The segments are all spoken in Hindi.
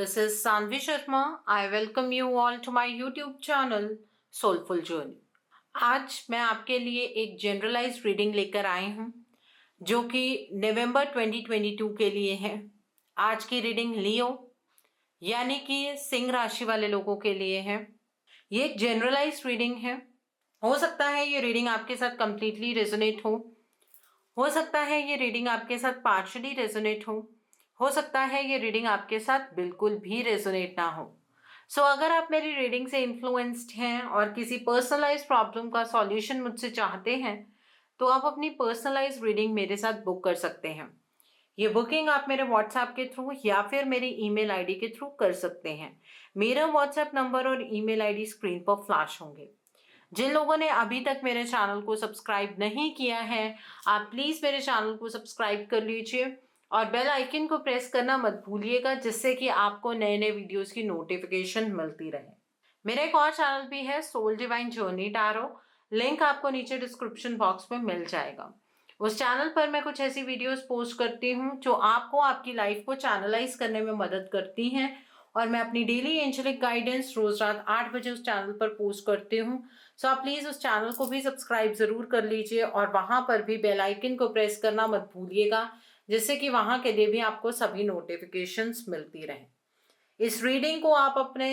This is Sanvi Sharma. I welcome you all to my YouTube channel Soulful Journey. आज मैं आपके लिए एक जनरलाइज्ड रीडिंग लेकर आई हूँ जो कि नवंबर 2022 के लिए है। आज की रीडिंग लियो यानी कि सिंह राशि वाले लोगों के लिए है। ये एक जनरलाइज्ड रीडिंग है। हो सकता है ये रीडिंग आपके साथ कंप्लीटली रेजोनेट हो सकता है ये रीडिंग आपके साथ पार्शली रेजोनेट हो सकता है ये रीडिंग आपके साथ बिल्कुल भी रेजोनेट ना हो। सो अगर आप मेरी रीडिंग से इन्फ्लुएंस्ड हैं और किसी पर्सनलाइज प्रॉब्लम का सॉल्यूशन मुझसे चाहते हैं तो आप अपनी पर्सनलाइज रीडिंग मेरे साथ बुक कर सकते हैं। ये बुकिंग आप मेरे व्हाट्सएप के थ्रू या फिर मेरी ईमेल आईडी के थ्रू कर सकते हैं। मेरा व्हाट्सएप नंबर और ईमेल आईडी स्क्रीन पर फ्लैश होंगे। जिन लोगों ने अभी तक मेरे चैनल को सब्सक्राइब नहीं किया है आप प्लीज़ मेरे चैनल को सब्सक्राइब कर लीजिए और बेल आइकन को प्रेस करना मत भूलिएगा जिससे कि आपको नए नए वीडियोस की नोटिफिकेशन मिलती रहे। मेरा एक और चैनल भी है soul divine journey tarot, link आपको नीचे डिस्क्रिप्शन बॉक्स में मिल जाएगा। उस चैनल पर मैं कुछ ऐसी वीडियोस पोस्ट करती हूँ जो आपको आपकी लाइफ को चैनलाइज करने में मदद करती हैं और मैं अपनी डेली एंजेलिक गाइडेंस रोज रात 8 बजे उस चैनल पर पोस्ट करती हूँ। सो आप प्लीज़ उस चैनल को भी सब्सक्राइब ज़रूर कर लीजिए और वहाँ पर भी बेल आइकन को प्रेस करना मत भूलिएगा जिससे कि वहाँ के लिए भी आपको सभी नोटिफिकेशंस मिलती रहें। इस रीडिंग को आप अपने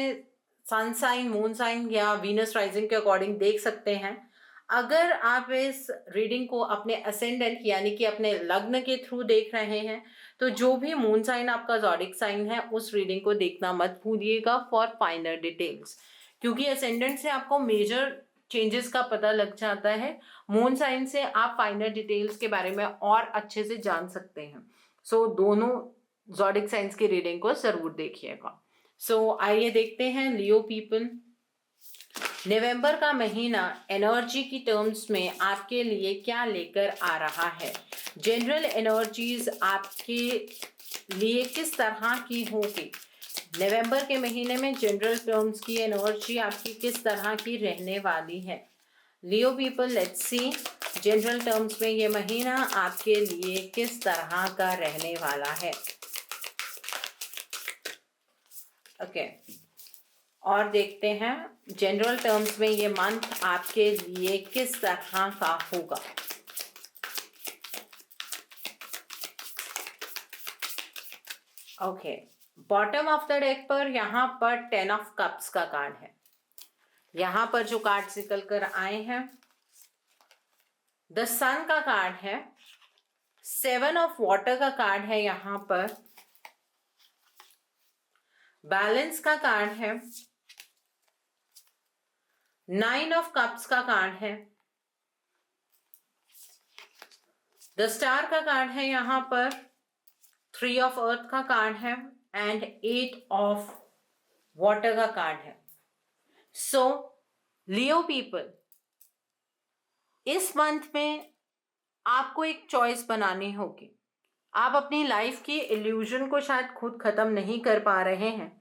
सन साइन, मून साइन या वीनस राइजिंग के अकॉर्डिंग देख सकते हैं। अगर आप इस रीडिंग को अपने असेंडेंट यानी कि अपने लग्न के थ्रू देख रहे हैं तो जो भी मून साइन आपका ज़ोडिक साइन है उस रीडिंग को देखना मत भूलिएगा फॉर फाइनर डिटेल्स, क्योंकि असेंडेंट से आपको मेजर चेंजेस का पता लग जाता है। मून साइन से आप फाइनर डिटेल्स के बारे में और अच्छे से जान सकते हैं। सो दोनों ज़ोडिक साइंस की रीडिंग को ज़रूर देखिएगा। सो आइए देखते हैं लियो पीपल, नवंबर का महीना एनर्जी की टर्म्स में आपके लिए क्या लेकर आ रहा है। जनरल एनर्जीज आपके लिए किस तरह की होगी। नवंबर के महीने में जनरल टर्म्स की एनर्जी आपकी किस तरह की रहने वाली है। Leo people, let's see general terms में ये महीना आपके लिए किस तरह का रहने वाला है। ओके और देखते हैं जनरल टर्म्स में ये मंथ आपके लिए किस तरह का होगा। Okay, bottom of the deck पर यहाँ पर 10 ऑफ कप्स का कार्ड है। यहाँ पर जो कार्ड्स निकल कर आए हैं द सन का कार्ड है, 7 ऑफ वाटर का कार्ड है, यहाँ पर बैलेंस का कार्ड है, 9 ऑफ कप्स का कार्ड है, द स्टार का कार्ड है, यहाँ पर 3 ऑफ अर्थ का कार्ड है एंड 8 ऑफ वाटर का कार्ड है। सो लियो पीपल, इस मंथ में आपको एक चॉइस बनानी होगी। आप अपनी लाइफ की इल्यूजन को शायद खुद खत्म नहीं कर पा रहे हैं,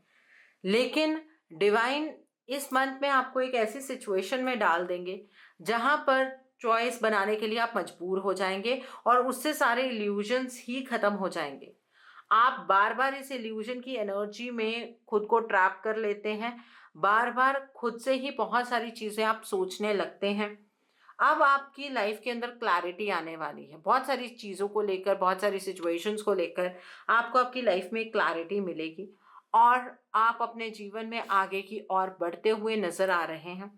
लेकिन डिवाइन इस मंथ में आपको एक ऐसी सिचुएशन में डाल देंगे जहां पर चॉइस बनाने के लिए आप मजबूर हो जाएंगे और उससे सारे इल्यूजन्स ही खत्म हो जाएंगे। आप बार बार इस इल्यूजन की एनर्जी में खुद को ट्रैप कर लेते हैं, बार बार खुद से ही बहुत सारी चीज़ें आप सोचने लगते हैं। अब आपकी लाइफ के अंदर क्लैरिटी आने वाली है, बहुत सारी चीज़ों को लेकर, बहुत सारी सिचुएशंस को लेकर आपको आपकी लाइफ में क्लैरिटी मिलेगी और आप अपने जीवन में आगे की ओर बढ़ते हुए नजर आ रहे हैं।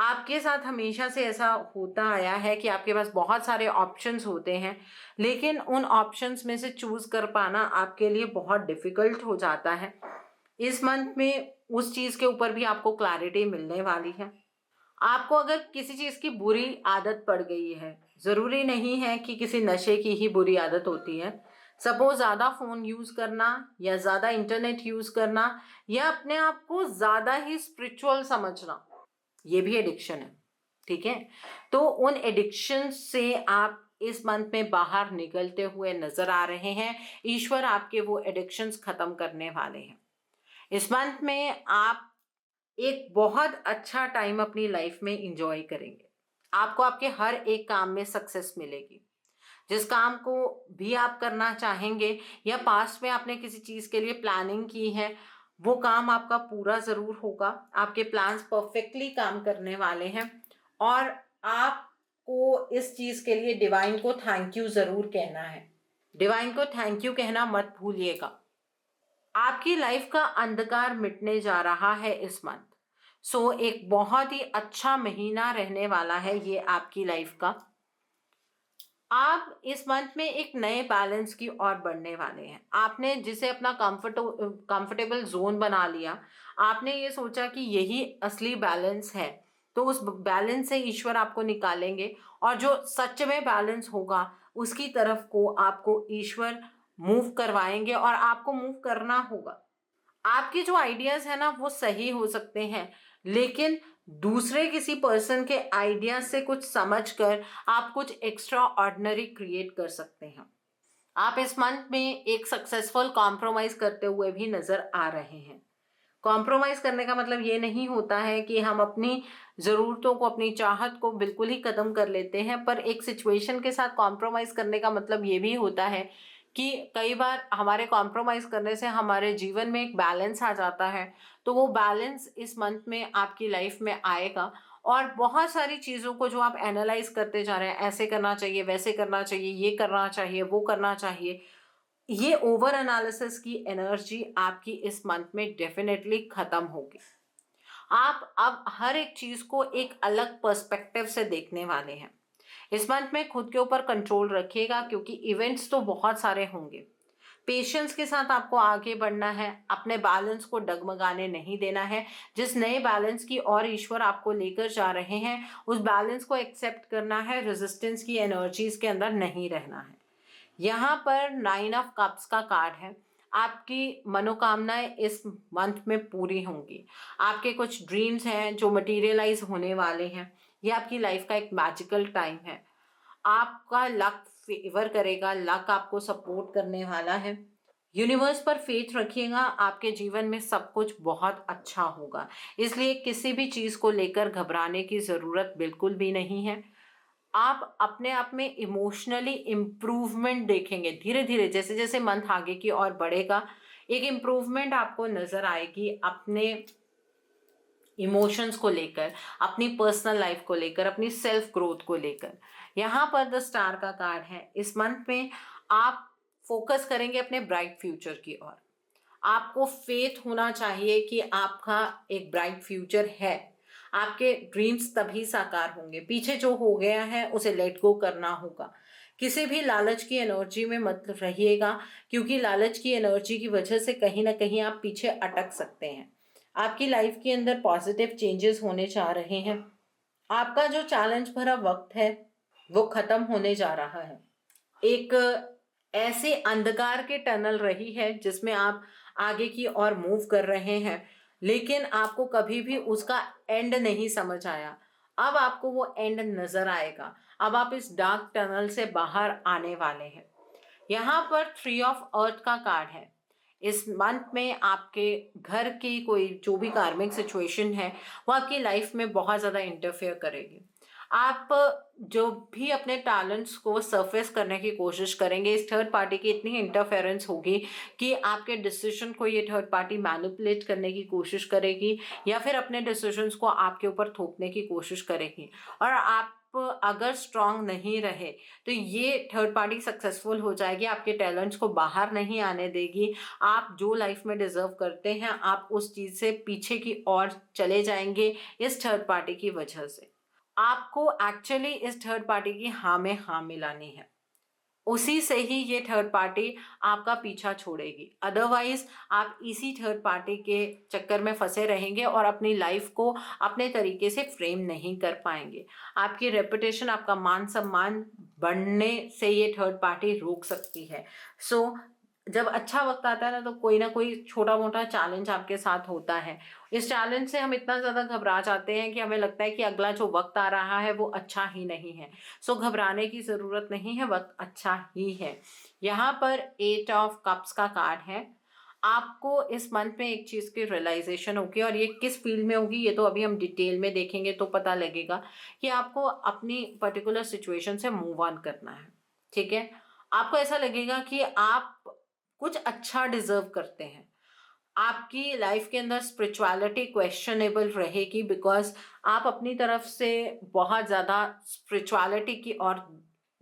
आपके साथ हमेशा से ऐसा होता आया है कि आपके पास बहुत सारे ऑप्शंस होते हैं, लेकिन उन ऑप्शंस में से चूज कर पाना आपके लिए बहुत डिफिकल्ट हो जाता है। इस मंथ में उस चीज़ के ऊपर भी आपको क्लैरिटी मिलने वाली है। आपको अगर किसी चीज़ की बुरी आदत पड़ गई है, ज़रूरी नहीं है कि किसी नशे की ही बुरी आदत होती है। सपोज ज़्यादा फ़ोन यूज़ करना या ज़्यादा इंटरनेट यूज़ करना या अपने आप को ज़्यादा ही स्पिरिचुअल समझना, ये भी एडिक्शन है। ठीक है, तो उन एडिक्शन से आप इस मंथ में बाहर निकलते हुए नजर आ रहे हैं। ईश्वर आपके वो एडिक्शंस खत्म करने वाले हैं। इस मंथ में आप एक बहुत अच्छा टाइम अपनी लाइफ में इंजॉय करेंगे। आपको आपके हर एक काम में सक्सेस मिलेगी। जिस काम को भी आप करना चाहेंगे या पास्ट में आपने किसी चीज़ के लिए प्लानिंग की है, वो काम आपका पूरा ज़रूर होगा। आपके प्लान्स परफेक्टली काम करने वाले हैं और आपको इस चीज़ के लिए डिवाइन को थैंक यू ज़रूर कहना है। डिवाइन को थैंक यू कहना मत भूलिएगा। आपकी लाइफ का अंधकार मिटने जा रहा है इस मंथ। सो एक बहुत ही अच्छा महीना रहने वाला है ये आपकी लाइफ का। आप इस मंथ में एक नए बैलेंस की ओर बढ़ने वाले हैं। आपने जिसे अपना कंफर्टेबल जोन बना लिया, आपने ये सोचा कि यही असली बैलेंस है, तो उस बैलेंस से ईश्वर आपको निकालेंगे और जो सच में बैलेंस होगा उसकी तरफ को आपको ईश्वर मूव करवाएंगे और आपको मूव करना होगा। आपके जो आइडियाज है ना वो सही हो सकते हैं, लेकिन दूसरे किसी पर्सन के आइडिया से कुछ समझकर आप कुछ एक्स्ट्रा ऑर्डिनरी क्रिएट कर सकते हैं। आप इस मंथ में एक सक्सेसफुल कॉम्प्रोमाइज करते हुए भी नजर आ रहे हैं। कॉम्प्रोमाइज करने का मतलब ये नहीं होता है कि हम अपनी ज़रूरतों को, अपनी चाहत को बिल्कुल ही ख़त्म कर लेते हैं, पर एक सिचुएशन के साथ कॉम्प्रोमाइज़ करने का मतलब ये भी होता है कि कई बार हमारे कॉम्प्रोमाइज़ करने से हमारे जीवन में एक बैलेंस आ जाता है। तो वो बैलेंस इस मंथ में आपकी लाइफ में आएगा और बहुत सारी चीज़ों को जो आप एनालाइज करते जा रहे हैं, ऐसे करना चाहिए, वैसे करना चाहिए, ये करना चाहिए, वो करना चाहिए, ये ओवर एनालिसिस की एनर्जी आपकी इस मंथ में डेफिनेटली खत्म होगी। आप अब हर एक चीज को एक अलग पर्सपेक्टिव से देखने वाले हैं। इस मंथ में खुद के ऊपर कंट्रोल रखिएगा क्योंकि इवेंट्स तो बहुत सारे होंगे। पेशेंस के साथ आपको आगे बढ़ना है, अपने बैलेंस को डगमगाने नहीं देना है। जिस नए बैलेंस की ओर ईश्वर आपको लेकर जा रहे हैं, उस बैलेंस को एक्सेप्ट करना है, रेजिस्टेंस की एनर्जीज के अंदर नहीं रहना है। यहाँ पर 9 ऑफ कप्स का कार्ड है। आपकी मनोकामनाएं इस मंथ में पूरी होंगी। आपके कुछ ड्रीम्स हैं जो मटेरियलाइज होने वाले हैं। ये आपकी लाइफ का एक मैजिकल टाइम है। आपका लक फेवर करेगा, लक आपको सपोर्ट करने वाला है। यूनिवर्स पर फेथ रखिएगा, आपके जीवन में सब कुछ बहुत अच्छा होगा। इसलिए किसी भी चीज़ को लेकर घबराने की ज़रूरत बिल्कुल भी नहीं है। आप अपने आप में इमोशनली इम्प्रूवमेंट देखेंगे धीरे धीरे, जैसे जैसे मंथ आगे की ओर बढ़ेगा, एक इम्प्रूवमेंट आपको नजर आएगी अपने इमोशंस को लेकर, अपनी पर्सनल लाइफ को लेकर, अपनी सेल्फ ग्रोथ को लेकर। यहाँ पर द स्टार का कार्ड है। इस मंथ में आप फोकस करेंगे अपने ब्राइट फ्यूचर की ओर। आपको फेथ होना चाहिए कि आपका एक ब्राइट फ्यूचर है। आपके ड्रीम्स तभी साकार होंगे। पीछे जो हो गया है उसे लेट गो करना होगा। किसी भी लालच की एनर्जी में मत रहिएगा क्योंकि लालच की एनर्जी की वजह से कहीं ना कहीं आप पीछे अटक सकते हैं। आपकी लाइफ के अंदर पॉजिटिव चेंजेस होने जा रहे हैं। आपका जो चैलेंज भरा वक्त है वो खत्म होने जा रहा है। एक ऐसे अंधकार के टनल रही है जिसमें आप आगे की ओर मूव कर रहे हैं, लेकिन आपको कभी भी उसका एंड नहीं समझ आया। अब आपको वो एंड नजर आएगा। अब आप इस डार्क टनल से बाहर आने वाले हैं। यहाँ पर 3 ऑफ अर्थ का कार्ड है। इस मंथ में आपके घर की कोई जो भी कार्मिक सिचुएशन है वो आपकी लाइफ में बहुत ज़्यादा इंटरफेयर करेगी। आप जो भी अपने टैलेंट्स को सरफेस करने की कोशिश करेंगे, इस थर्ड पार्टी की इतनी इंटरफेरेंस होगी कि आपके डिसीजन को ये थर्ड पार्टी मैनिपुलेट करने की कोशिश करेगी या फिर अपने डिसीजंस को आपके ऊपर थोपने की कोशिश करेगी। और आप अगर स्ट्रांग नहीं रहे तो ये थर्ड पार्टी सक्सेसफुल हो जाएगी, आपके टैलेंट्स को बाहर नहीं आने देगी। आप जो लाइफ में डिजर्व करते हैं आप उस चीज़ से पीछे की ओर चले जाएंगे इस थर्ड पार्टी की वजह से। आपको एक्चुअली इस थर्ड पार्टी की हाँ में हाँ मिलानी है, उसी से ही ये थर्ड पार्टी आपका पीछा छोड़ेगी। अदरवाइज आप इसी थर्ड पार्टी के चक्कर में फंसे रहेंगे और अपनी लाइफ को अपने तरीके से फ्रेम नहीं कर पाएंगे। आपकी रेपुटेशन, आपका मान सम्मान बढ़ने से ये थर्ड पार्टी रोक सकती है। सो जब अच्छा वक्त आता है ना कोई छोटा मोटा चैलेंज आपके साथ होता है। इस चैलेंज से हम इतना ज़्यादा घबरा जाते हैं कि हमें लगता है कि अगला जो वक्त आ रहा है वो अच्छा ही नहीं है। सो घबराने की ज़रूरत नहीं है, वक्त अच्छा ही है। यहाँ पर 8 ऑफ कप्स का कार्ड है। आपको इस मंथ में एक चीज़ की रियलाइजेशन होगी और ये किस फील्ड में होगी ये तो अभी हम डिटेल में देखेंगे तो पता लगेगा कि आपको अपनी पर्टिकुलर सिचुएशन से मूव ऑन करना है। ठीक है? आपको ऐसा लगेगा कि आप कुछ अच्छा डिज़र्व करते हैं। आपकी लाइफ के अंदर स्पिरिचुअलिटी क्वेश्चनेबल रहेगी, बिकॉज़ आप अपनी तरफ से बहुत ज़्यादा स्पिरिचुअलिटी की ओर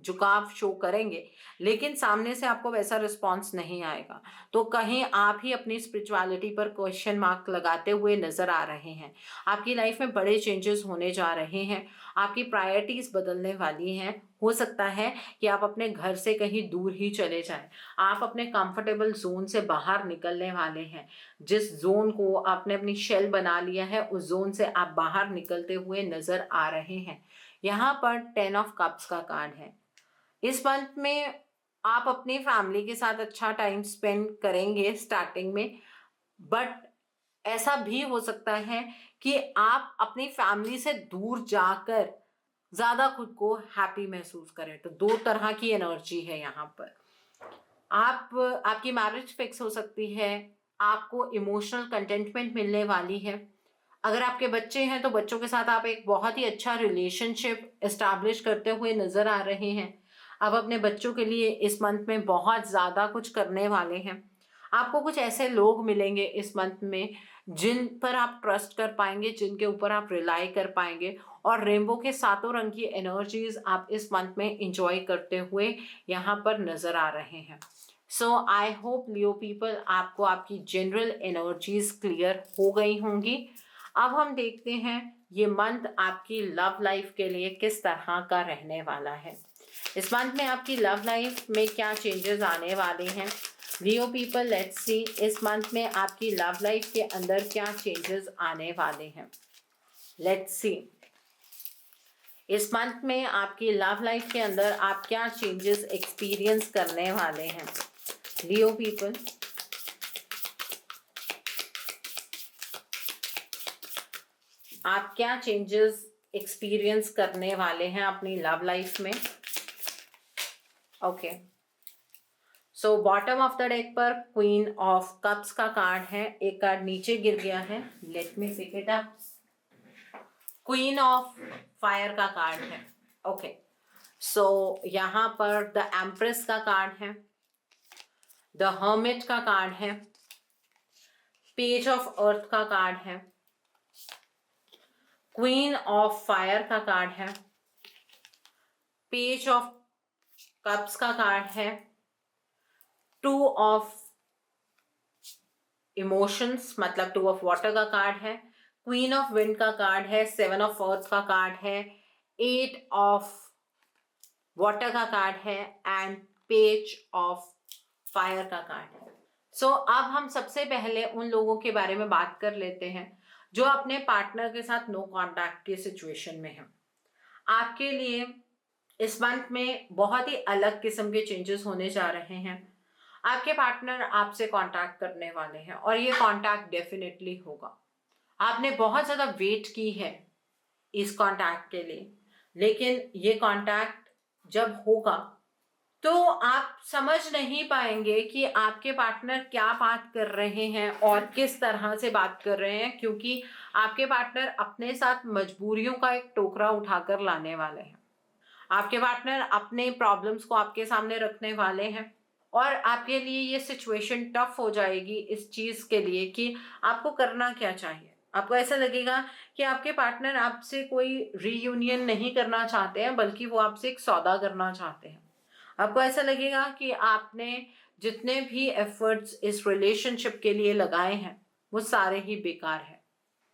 झुकाव शो करेंगे, लेकिन सामने से आपको वैसा रिस्पॉन्स नहीं आएगा। तो कहीं आप ही अपनी स्पिरिचुअलिटी पर क्वेश्चन मार्क लगाते हुए नज़र आ रहे हैं। आपकी लाइफ में बड़े चेंजेस होने जा रहे हैं, आपकी प्रायोरिटीज़ बदलने वाली हैं। हो सकता है कि आप अपने घर से कहीं दूर ही चले जाएँ। आप अपने कंफर्टेबल ज़ोन से बाहर निकलने वाले हैं। जिस ज़ोन को आपने अपनी शेल बना लिया है, उस ज़ोन से आप बाहर निकलते हुए नज़र आ रहे हैं। यहाँ पर 10 ऑफ कप्स का कार्ड है। इस मंथ में आप अपनी फैमिली के साथ अच्छा टाइम स्पेंड करेंगे स्टार्टिंग में, बट ऐसा भी हो सकता है कि आप अपनी फैमिली से दूर जाकर ज़्यादा खुद को हैप्पी महसूस करें। तो 2 तरह की एनर्जी है यहाँ पर। आपकी मैरिज फिक्स हो सकती है, आपको इमोशनल कंटेंटमेंट मिलने वाली है। अगर आपके बच्चे हैं तो बच्चों के साथ आप एक बहुत ही अच्छा रिलेशनशिप एस्टैब्लिश करते हुए नज़र आ रहे हैं। आप अपने बच्चों के लिए इस मंथ में बहुत ज़्यादा कुछ करने वाले हैं। आपको कुछ ऐसे लोग मिलेंगे इस मंथ में जिन पर आप ट्रस्ट कर पाएँगे, जिनके ऊपर आप रिलाई कर पाएँगे, और रेनबो के सातों रंग की एनर्जीज़ आप इस मंथ में एन्जॉय करते हुए यहाँ पर नज़र आ रहे हैं। सो आई होप लियो पीपल, आपको आपकी जनरल एनर्जीज़ क्लियर हो गई होंगी। अब हम देखते हैं ये मंथ आपकी लव लाइफ के लिए किस तरह का रहने वाला है। इस मंथ में आपकी लव लाइफ में क्या चेंजेस आने वाले हैं। लियो पीपल, लेट्स सी इस मंथ में आपकी लव लाइफ के अंदर क्या चेंजेस आने वाले हैं। लेट्स सी इस मंथ में आपकी लव लाइफ के अंदर आप क्या चेंजेस एक्सपीरियंस करने वाले हैं। लियो पीपल, आप क्या चेंजेस एक्सपीरियंस करने वाले हैं अपनी लव लाइफ में। Okay, so bottom of the deck पर क्वीन ऑफ कप्स का कार्ड है। एक कार्ड नीचे गिर गया है, let me pick it up. Queen of fire का कार्ड है। ओके, सो यहाँ पर द एम्प्रेस का कार्ड है, द हर्मिट का कार्ड है, पेज ऑफ अर्थ का कार्ड है, क्वीन ऑफ फायर का कार्ड है, पेज ऑफ कप्स का कार्ड है, टू ऑफ इमोशंस मतलब 2 ऑफ वाटर का कार्ड है, क्वीन ऑफ विंड का कार्ड है, 7 ऑफ अर्थ का कार्ड है, 8 ऑफ वाटर का कार्ड है, एंड पेज ऑफ फायर का कार्ड है। सो अब हम सबसे पहले उन लोगों के बारे में बात कर लेते हैं जो अपने पार्टनर के साथ नो कॉन्टैक्ट की सिचुएशन में हैं। आपके लिए इस मंथ में बहुत ही अलग किस्म के चेंजेस होने जा रहे हैं। आपके पार्टनर आपसे कांटेक्ट करने वाले हैं और ये कांटेक्ट डेफिनेटली होगा। आपने बहुत ज़्यादा वेट की है इस कांटेक्ट के लिए, लेकिन ये कांटेक्ट जब होगा तो आप समझ नहीं पाएंगे कि आपके पार्टनर क्या बात कर रहे हैं और किस तरह से बात कर रहे हैं, क्योंकि आपके पार्टनर अपने साथ मजबूरियों का एक टोकरा उठाकर लाने वाले हैं। आपके पार्टनर अपने प्रॉब्लम्स को आपके सामने रखने वाले हैं और आपके लिए ये सिचुएशन टफ हो जाएगी इस चीज़ के लिए कि आपको करना क्या चाहिए। आपको ऐसा लगेगा कि आपके पार्टनर आपसे कोई रीयूनियन नहीं करना चाहते हैं, बल्कि वो आपसे एक सौदा करना चाहते हैं। आपको ऐसा लगेगा कि आपने जितने भी एफर्ट्स इस रिलेशनशिप के लिए लगाए हैं वो सारे ही बेकार हैं।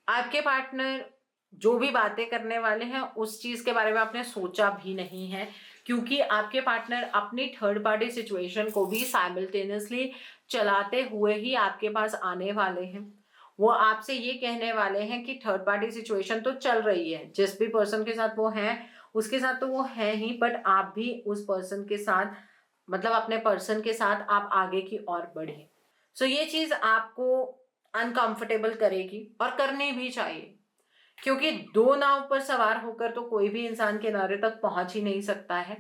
आपके पार्टनर जो भी बातें करने वाले हैं उस चीज़ के बारे में आपने सोचा भी नहीं है, क्योंकि आपके पार्टनर अपनी थर्ड पार्टी सिचुएशन को भी साइमल्टेनियसली चलाते हुए ही आपके पास आने वाले हैं। वो आपसे ये कहने वाले हैं कि थर्ड पार्टी सिचुएशन तो चल रही है, जिस भी पर्सन के साथ वो हैं उसके साथ तो वो है ही, बट आप भी उस पर्सन के साथ मतलब अपने पर्सन के साथ आप आगे की ओर बढ़े। सो ये चीज़ आपको अनकंफर्टेबल करेगी और करनी भी चाहिए, क्योंकि दो नाव पर सवार होकर तो कोई भी इंसान किनारे तक पहुंच ही नहीं सकता है।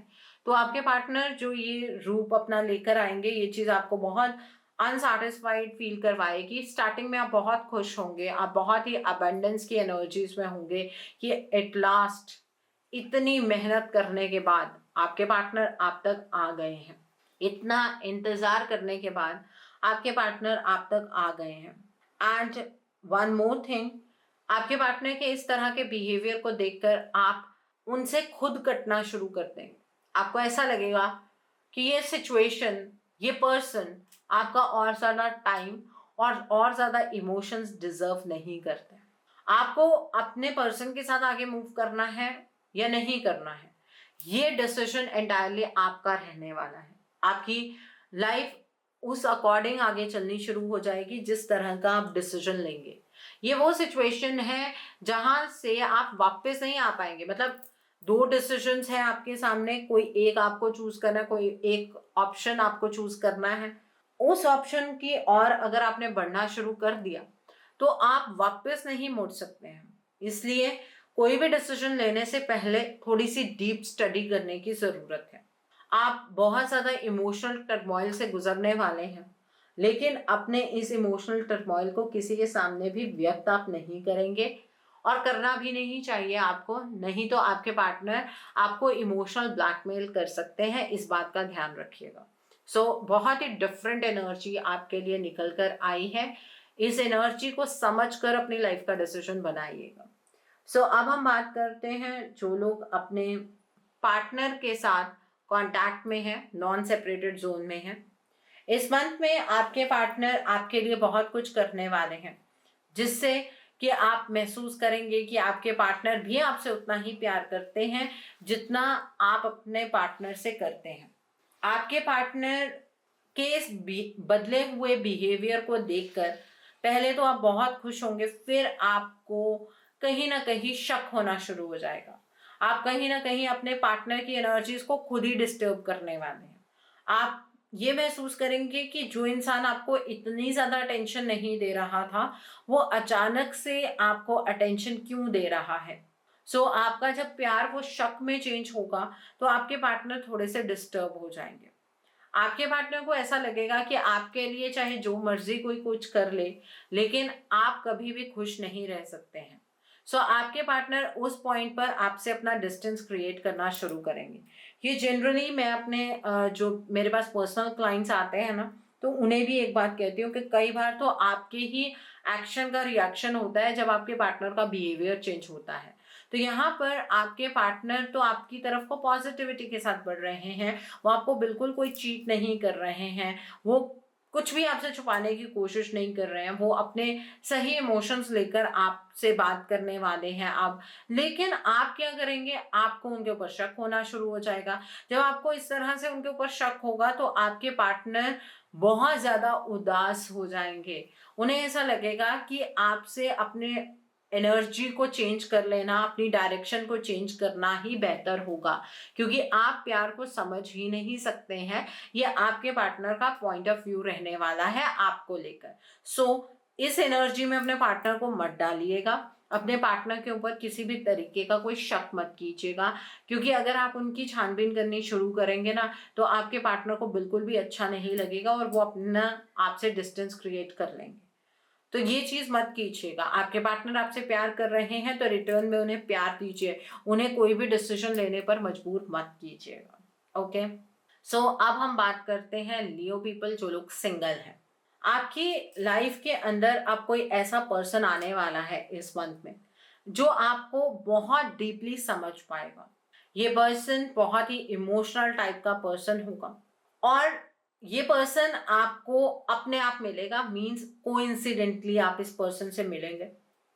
तो आपके पार्टनर जो ये रूप अपना लेकर आएंगे, ये चीज़ आपको बहुत अनसैटिस्फाइड फील करवाएगी। स्टार्टिंग में आप बहुत खुश होंगे, आप बहुत ही अबंडेंस की एनर्जीज में होंगे कि एट लास्ट इतनी मेहनत करने के बाद आपके पार्टनर आप तक आ गए हैं। इतना इंतज़ार करने के बाद आपके पार्टनर आप तक आ गए हैं। एंड वन मोर थिंग, आपके पार्टनर के इस तरह के बिहेवियर को देखकर आप उनसे खुद कटना शुरू कर देंगे। आपको ऐसा लगेगा कि ये सिचुएशन, ये पर्सन आपका और ज़्यादा टाइम और ज़्यादा इमोशंस डिजर्व नहीं करते। आपको अपने पर्सन के साथ आगे मूव करना है या नहीं करना है, ये डिसीजन एंटायरली आपका रहने वाला है। आपकी लाइफ उस अकॉर्डिंग आगे चलनी शुरू हो जाएगी जिस तरह का आप डिसीजन लेंगे। ये वो सिचुएशन है जहां से आप वापस नहीं आ पाएंगे। मतलब दो डिसीजंस हैं आपके सामने, कोई एक आपको चूज करना है, कोई एक ऑप्शन आपको चूज करना है। उस ऑप्शन की और अगर आपने बढ़ना शुरू कर दिया तो आप वापस नहीं मुड़ सकते हैं। इसलिए कोई भी डिसीजन लेने से पहले थोड़ी सी डीप स्टडी करने की जरूरत है। आप बहुत ज़्यादा इमोशनल टर्मोइल से गुजरने वाले हैं, लेकिन अपने इस इमोशनल टर्मोइल को किसी के सामने भी व्यक्त आप नहीं करेंगे और करना भी नहीं चाहिए आपको, नहीं तो आपके पार्टनर आपको इमोशनल ब्लैकमेल कर सकते हैं। इस बात का ध्यान रखिएगा। बहुत ही डिफरेंट एनर्जी आपके लिए निकल कर आई है। इस एनर्जी को समझकर अपनी लाइफ का डिसीजन बनाइएगा। अब हम बात करते हैं जो लोग अपने पार्टनर के साथ कांटेक्ट में हैं, नॉन सेपरेटेड जोन में हैं। इस मंथ में आपके पार्टनर आपके लिए बहुत कुछ करने वाले हैं, जिससे कि आप महसूस करेंगे कि आपके पार्टनर भी आपसे उतना ही प्यार करते हैं जितना आप अपने पार्टनर से करते हैं। आपके पार्टनर के इस बदले हुए बिहेवियर को देखकर पहले तो आप बहुत खुश होंगे, फिर आपको कहीं ना कहीं शक होना शुरू हो जाएगा। आप कहीं ना कहीं अपने पार्टनर की एनर्जीज को खुद ही डिस्टर्ब करने वाले हैं। आप ये महसूस करेंगे कि जो इंसान आपको इतनी ज़्यादा अटेंशन नहीं दे रहा था, वो अचानक से आपको अटेंशन क्यों दे रहा है। आपका जब प्यार वो शक में चेंज होगा तो आपके पार्टनर थोड़े से डिस्टर्ब हो जाएंगे। आपके पार्टनर को ऐसा लगेगा कि आपके लिए चाहे जो मर्जी कोई कुछ कर ले, लेकिन आप कभी भी खुश नहीं रह सकते हैं। आपके पार्टनर उस पॉइंट पर आपसे अपना डिस्टेंस क्रिएट करना शुरू करेंगे। ये जनरली मैं अपने जो मेरे पास पर्सनल क्लाइंट्स आते हैं ना, तो उन्हें भी एक बात कहती हूँ कि कई बार तो आपके ही एक्शन का रिएक्शन होता है जब आपके पार्टनर का बिहेवियर चेंज होता है। तो यहाँ पर आपके पार्टनर तो आपकी तरफ को पॉजिटिविटी के साथ बढ़ रहे हैं, वो आपको बिल्कुल कोई चीट नहीं कर रहे हैं, वो कुछ भी आपसे छुपाने की कोशिश नहीं कर रहे हैं, वो अपने सही इमोशंस लेकर आपसे बात करने वाले हैं आप। लेकिन आप क्या करेंगे, आपको उनके ऊपर शक होना शुरू हो जाएगा। जब आपको इस तरह से उनके ऊपर शक होगा तो आपके पार्टनर बहुत ज़्यादा उदास हो जाएंगे। उन्हें ऐसा लगेगा कि आपसे अपने एनर्जी को चेंज कर लेना, अपनी डायरेक्शन को चेंज करना ही बेहतर होगा, क्योंकि आप प्यार को समझ ही नहीं सकते हैं। ये आपके पार्टनर का पॉइंट ऑफ व्यू रहने वाला है आपको लेकर। इस एनर्जी में अपने पार्टनर को मत डालिएगा। अपने पार्टनर के ऊपर किसी भी तरीके का कोई शक मत कीजिएगा, क्योंकि अगर आप उनकी छानबीन करनी शुरू करेंगे ना, तो आपके पार्टनर को बिल्कुल भी अच्छा नहीं लगेगा और वो अपना आपसे डिस्टेंस क्रिएट कर लेंगे। तो ये चीज मत कीजिएगा। आपके पार्टनर आपसे प्यार कर रहे हैं तो रिटर्न में उन्हें प्यार दीजिए, उन्हें कोई भी डिसीजन लेने पर मजबूर मत कीजिएगा। ओके, अब हम बात करते हैं लियो पीपल, जो लोग सिंगल हैं। आपकी लाइफ के अंदर अब कोई ऐसा पर्सन आने वाला है इस मंथ में जो आपको बहुत डीपली समझ पाएगा। ये पर्सन बहुत ही इमोशनल टाइप का पर्सन होगा और ये पर्सन आपको अपने आप मिलेगा, मींस कोइंसिडेंटली आप इस पर्सन से मिलेंगे।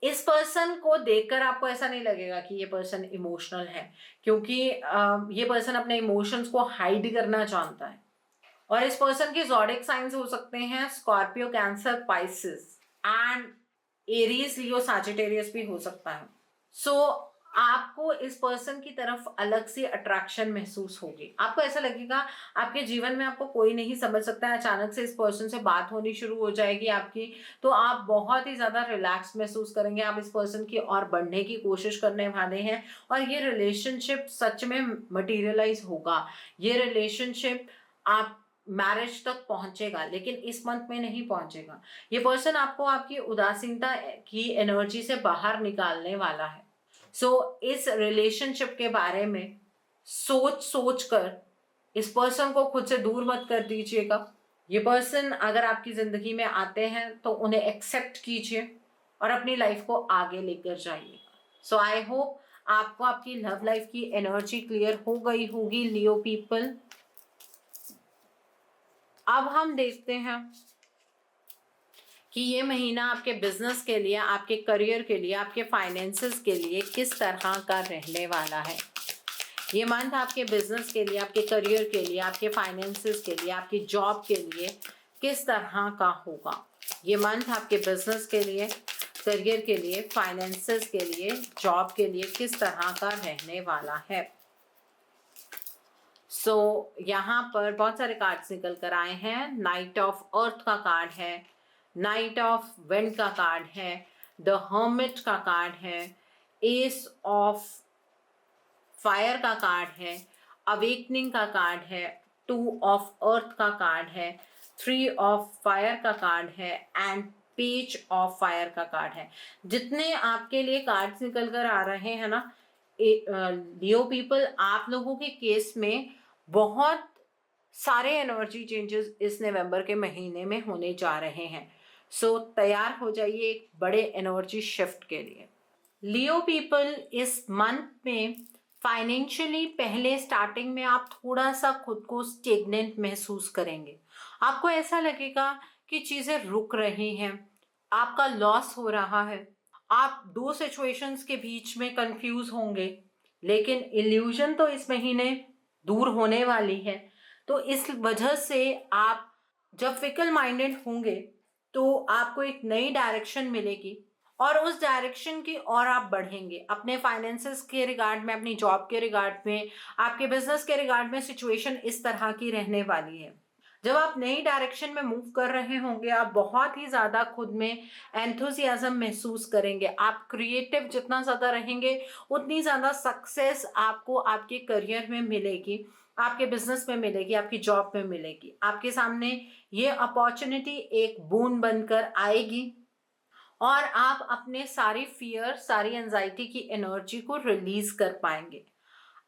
इस पर्सन को देखकर आपको ऐसा नहीं लगेगा कि ये पर्सन इमोशनल है, क्योंकि ये पर्सन अपने इमोशंस को हाइड करना जानता है। और इस पर्सन के ज़ोडिएक साइंस हो सकते हैं Scorpio, cancer, Pisces and Aries, Leo, Sagittarius भी हो सकता है। आपको इस पर्सन की तरफ अलग से अट्रैक्शन महसूस होगी। आपको ऐसा लगेगा आपके जीवन में आपको कोई नहीं समझ सकता है, अचानक से इस पर्सन से बात होनी शुरू हो जाएगी आपकी, तो आप बहुत ही ज़्यादा रिलैक्स महसूस करेंगे। आप इस पर्सन की और बढ़ने की कोशिश करने वाले हैं और ये रिलेशनशिप सच में मटीरियलाइज होगा। ये रिलेशनशिप आप मैरिज तक पहुंचेगा, लेकिन इस मंथ में नहीं पहुंचेगा। ये पर्सन आपको आपकी उदासीनता की एनर्जी से बाहर निकालने वाला है। इस रिलेशनशिप के बारे में सोच सोच कर इस पर्सन को खुद से दूर मत कर दीजिएगा। ये पर्सन अगर आपकी ज़िंदगी में आते हैं तो उन्हें एक्सेप्ट कीजिए और अपनी लाइफ को आगे लेकर जाइए। सो आई होप आपको आपकी लव लाइफ की एनर्जी क्लियर हो गई होगी लियो पीपल। अब हम देखते हैं कि ये महीना आपके बिजनेस के लिए, आपके करियर के लिए, आपके फाइनेंसेस के लिए किस तरह का रहने वाला है। ये मंथ आपके बिजनेस के लिए, आपके करियर के लिए, आपके फाइनेंसेस के लिए, आपकी जॉब के लिए किस तरह का होगा। ये मंथ आपके बिजनेस के लिए, करियर के लिए, फाइनेंसेस के लिए, जॉब के लिए किस तरह का रहने वाला है। यहाँ पर बहुत सारे कार्ड्स निकल कर आए हैं। नाइट ऑफ अर्थ का कार्ड है, नाइट ऑफ विंड का कार्ड है, द हर्मिट का कार्ड है, एस ऑफ फायर का कार्ड है, अवेकनिंग का कार्ड है, 2 ऑफ अर्थ का कार्ड है, 3 ऑफ फायर का कार्ड है एंड पेज ऑफ फायर का कार्ड है। जितने आपके लिए कार्ड्स निकल कर आ रहे हैं ना लियो पीपल, आप लोगों के केस में बहुत सारे एनर्जी चेंजेस इस नवंबर के महीने में होने जा रहे हैं। तैयार हो जाइए एक बड़े एनर्जी शिफ्ट के लिए। लियो पीपल, इस मंथ में फाइनेंशियली पहले स्टार्टिंग में आप थोड़ा सा खुद को स्टेगनेंट महसूस करेंगे। आपको ऐसा लगेगा कि चीज़ें रुक रही हैं, आपका लॉस हो रहा है, आप 2 सिचुएशंस के बीच में कंफ्यूज होंगे। लेकिन इल्यूजन तो इस महीने दूर होने वाली है। तो इस वजह से आप जब फिकल माइंडेड होंगे तो आपको एक नई डायरेक्शन मिलेगी और उस डायरेक्शन की और आप बढ़ेंगे। अपने फाइनेंसेस के रिगार्ड में, अपनी जॉब के रिगार्ड में, आपके बिजनेस के रिगार्ड में सिचुएशन इस तरह की रहने वाली है। जब आप नई डायरेक्शन में मूव कर रहे होंगे, आप बहुत ही ज़्यादा खुद में एंथुसियाज्म महसूस करेंगे। आप क्रिएटिव जितना ज़्यादा रहेंगे उतनी ज़्यादा सक्सेस आपको आपके करियर में मिलेगी, आपके बिजनेस में मिलेगी, आपकी जॉब में मिलेगी। आपके सामने ये अपॉर्चुनिटी एक बून बनकर आएगी और आप अपने सारी फियर, सारी एंजाइटी की एनर्जी को रिलीज कर पाएंगे।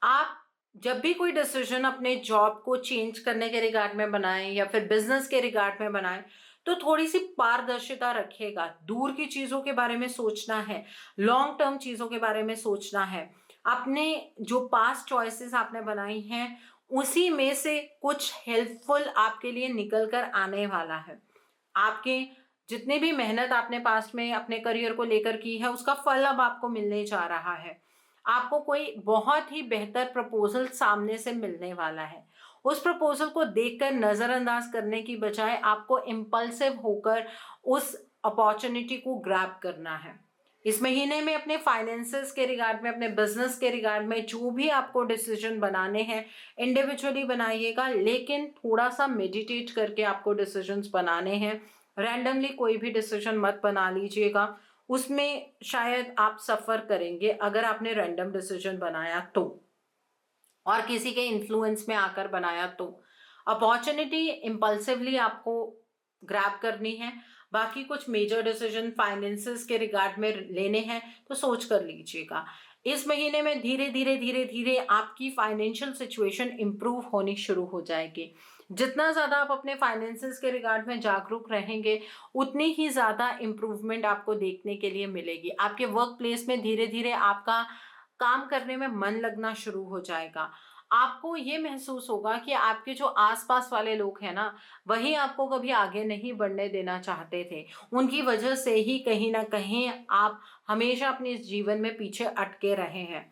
आप जब भी कोई डिसीजन अपने जॉब को चेंज करने के रिगार्ड में बनाएं या फिर बिजनेस के रिगार्ड में बनाएं तो थोड़ी सी पारदर्शिता रखिएगा। दूर की चीज़ों के बारे में सोचना है, लॉन्ग टर्म चीज़ों के बारे में सोचना है। अपने जो पास्ट चॉइसेस आपने बनाई हैं उसी में से कुछ हेल्पफुल आपके लिए निकल कर आने वाला है। आपके जितनी भी मेहनत आपने पास्ट में अपने करियर को लेकर की है उसका फल अब आपको मिलने जा रहा है। आपको कोई बहुत ही बेहतर प्रपोजल सामने से मिलने वाला है। उस प्रपोजल को देखकर नज़रअंदाज करने की बजाय आपको इम्पल्सिव होकर उस अपॉर्चुनिटी को ग्रैब करना है। इस महीने में अपने फाइनेंसेस के रिगार्ड में, अपने बिजनेस के रिगार्ड में जो भी आपको डिसीजन बनाने हैं इंडिविजुअली बनाइएगा, लेकिन थोड़ा सा मेडिटेट करके आपको डिसीजंस बनाने हैं। रैंडमली कोई भी डिसीजन मत बना लीजिएगा, उसमें शायद आप सफ़र करेंगे अगर आपने रैंडम डिसीजन बनाया तो, और किसी के इन्फ्लुएंस में आकर बनाया तो। अपॉर्चुनिटी इम्पल्सिवली आपको ग्रैब करनी है। बाकी कुछ मेजर डिसीजन फाइनेंसेस के रिगार्ड में लेने हैं तो सोच कर लीजिएगा। इस महीने में धीरे धीरे धीरे धीरे आपकी फाइनेंशियल सिचुएशन इम्प्रूव होनी शुरू हो जाएगी। जितना ज़्यादा आप अपने फाइनेंसेस के रिगार्ड में जागरूक रहेंगे उतनी ही ज़्यादा इम्प्रूवमेंट आपको देखने के लिए मिलेगी। आपके वर्क प्लेस में धीरे धीरे आपका काम करने में मन लगना शुरू हो जाएगा। आपको ये महसूस होगा कि आपके जो आसपास वाले लोग हैं ना, वही आपको कभी आगे नहीं बढ़ने देना चाहते थे। उनकी वजह से ही कहीं ना कहीं आप हमेशा अपने इस जीवन में पीछे अटके रहे हैं।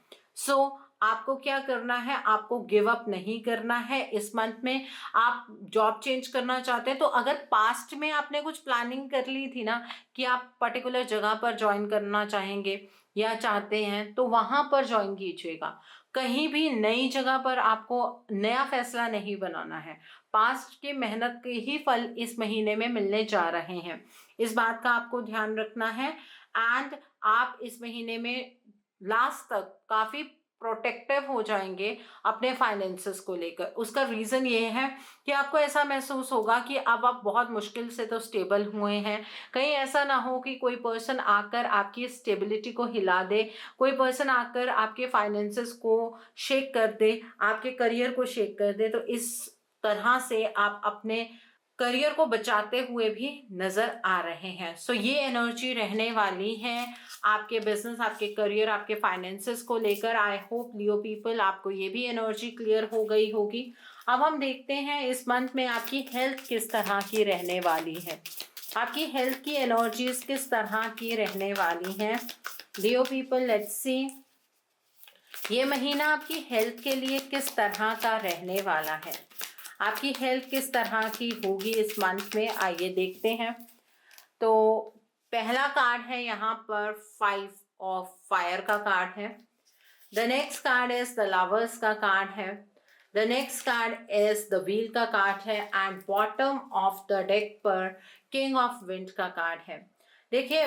आपको क्या करना है, आपको गिव अप नहीं करना है। इस मंथ में आप जॉब चेंज करना चाहते हैं तो अगर पास्ट में आपने कुछ प्लानिंग कर ली थी ना कि आप पर्टिकुलर जगह पर ज्वाइन करना चाहेंगे या चाहते हैं तो वहाँ पर ज्वाइन कीजिएगा। कहीं भी नई जगह पर आपको नया फैसला नहीं बनाना है। पास्ट की मेहनत के ही फल इस महीने में मिलने जा रहे हैं, इस बात का आपको ध्यान रखना है। एंड आप इस महीने में लास्ट तक काफ़ी प्रोटेक्टिव हो जाएंगे अपने फाइनेंसेस को लेकर। उसका रीज़न ये है कि आपको ऐसा महसूस होगा कि अब आप बहुत मुश्किल से तो स्टेबल हुए हैं, कहीं ऐसा ना हो कि कोई पर्सन आकर आपकी स्टेबिलिटी को हिला दे, कोई पर्सन आकर आपके फाइनेंसेस को शेक कर दे, आपके करियर को शेक कर दे। तो इस तरह से आप अपने करियर को बचाते हुए भी नजर आ रहे हैं। सो ये एनर्जी रहने वाली है आपके बिजनेस, आपके करियर, आपके फाइनेंसेस को लेकर। आई होप लियो पीपल आपको ये भी एनर्जी क्लियर हो गई होगी। अब हम देखते हैं इस मंथ में आपकी हेल्थ किस तरह की रहने वाली है, आपकी हेल्थ की एनर्जीज किस तरह की रहने वाली हैं। लियो पीपल, लेट्स सी ये महीना आपकी हेल्थ के लिए किस तरह का रहने वाला है, आपकी हेल्थ किस तरह की होगी इस मंथ में, आइए देखते हैं। तो पहला कार्ड है यहाँ पर 5 ऑफ फायर का कार्ड है। The next card is the lovers का कार्ड है। The next card is the wheel का कार्ड है and bottom of the deck पर किंग ऑफ विंड का कार्ड है। देखिए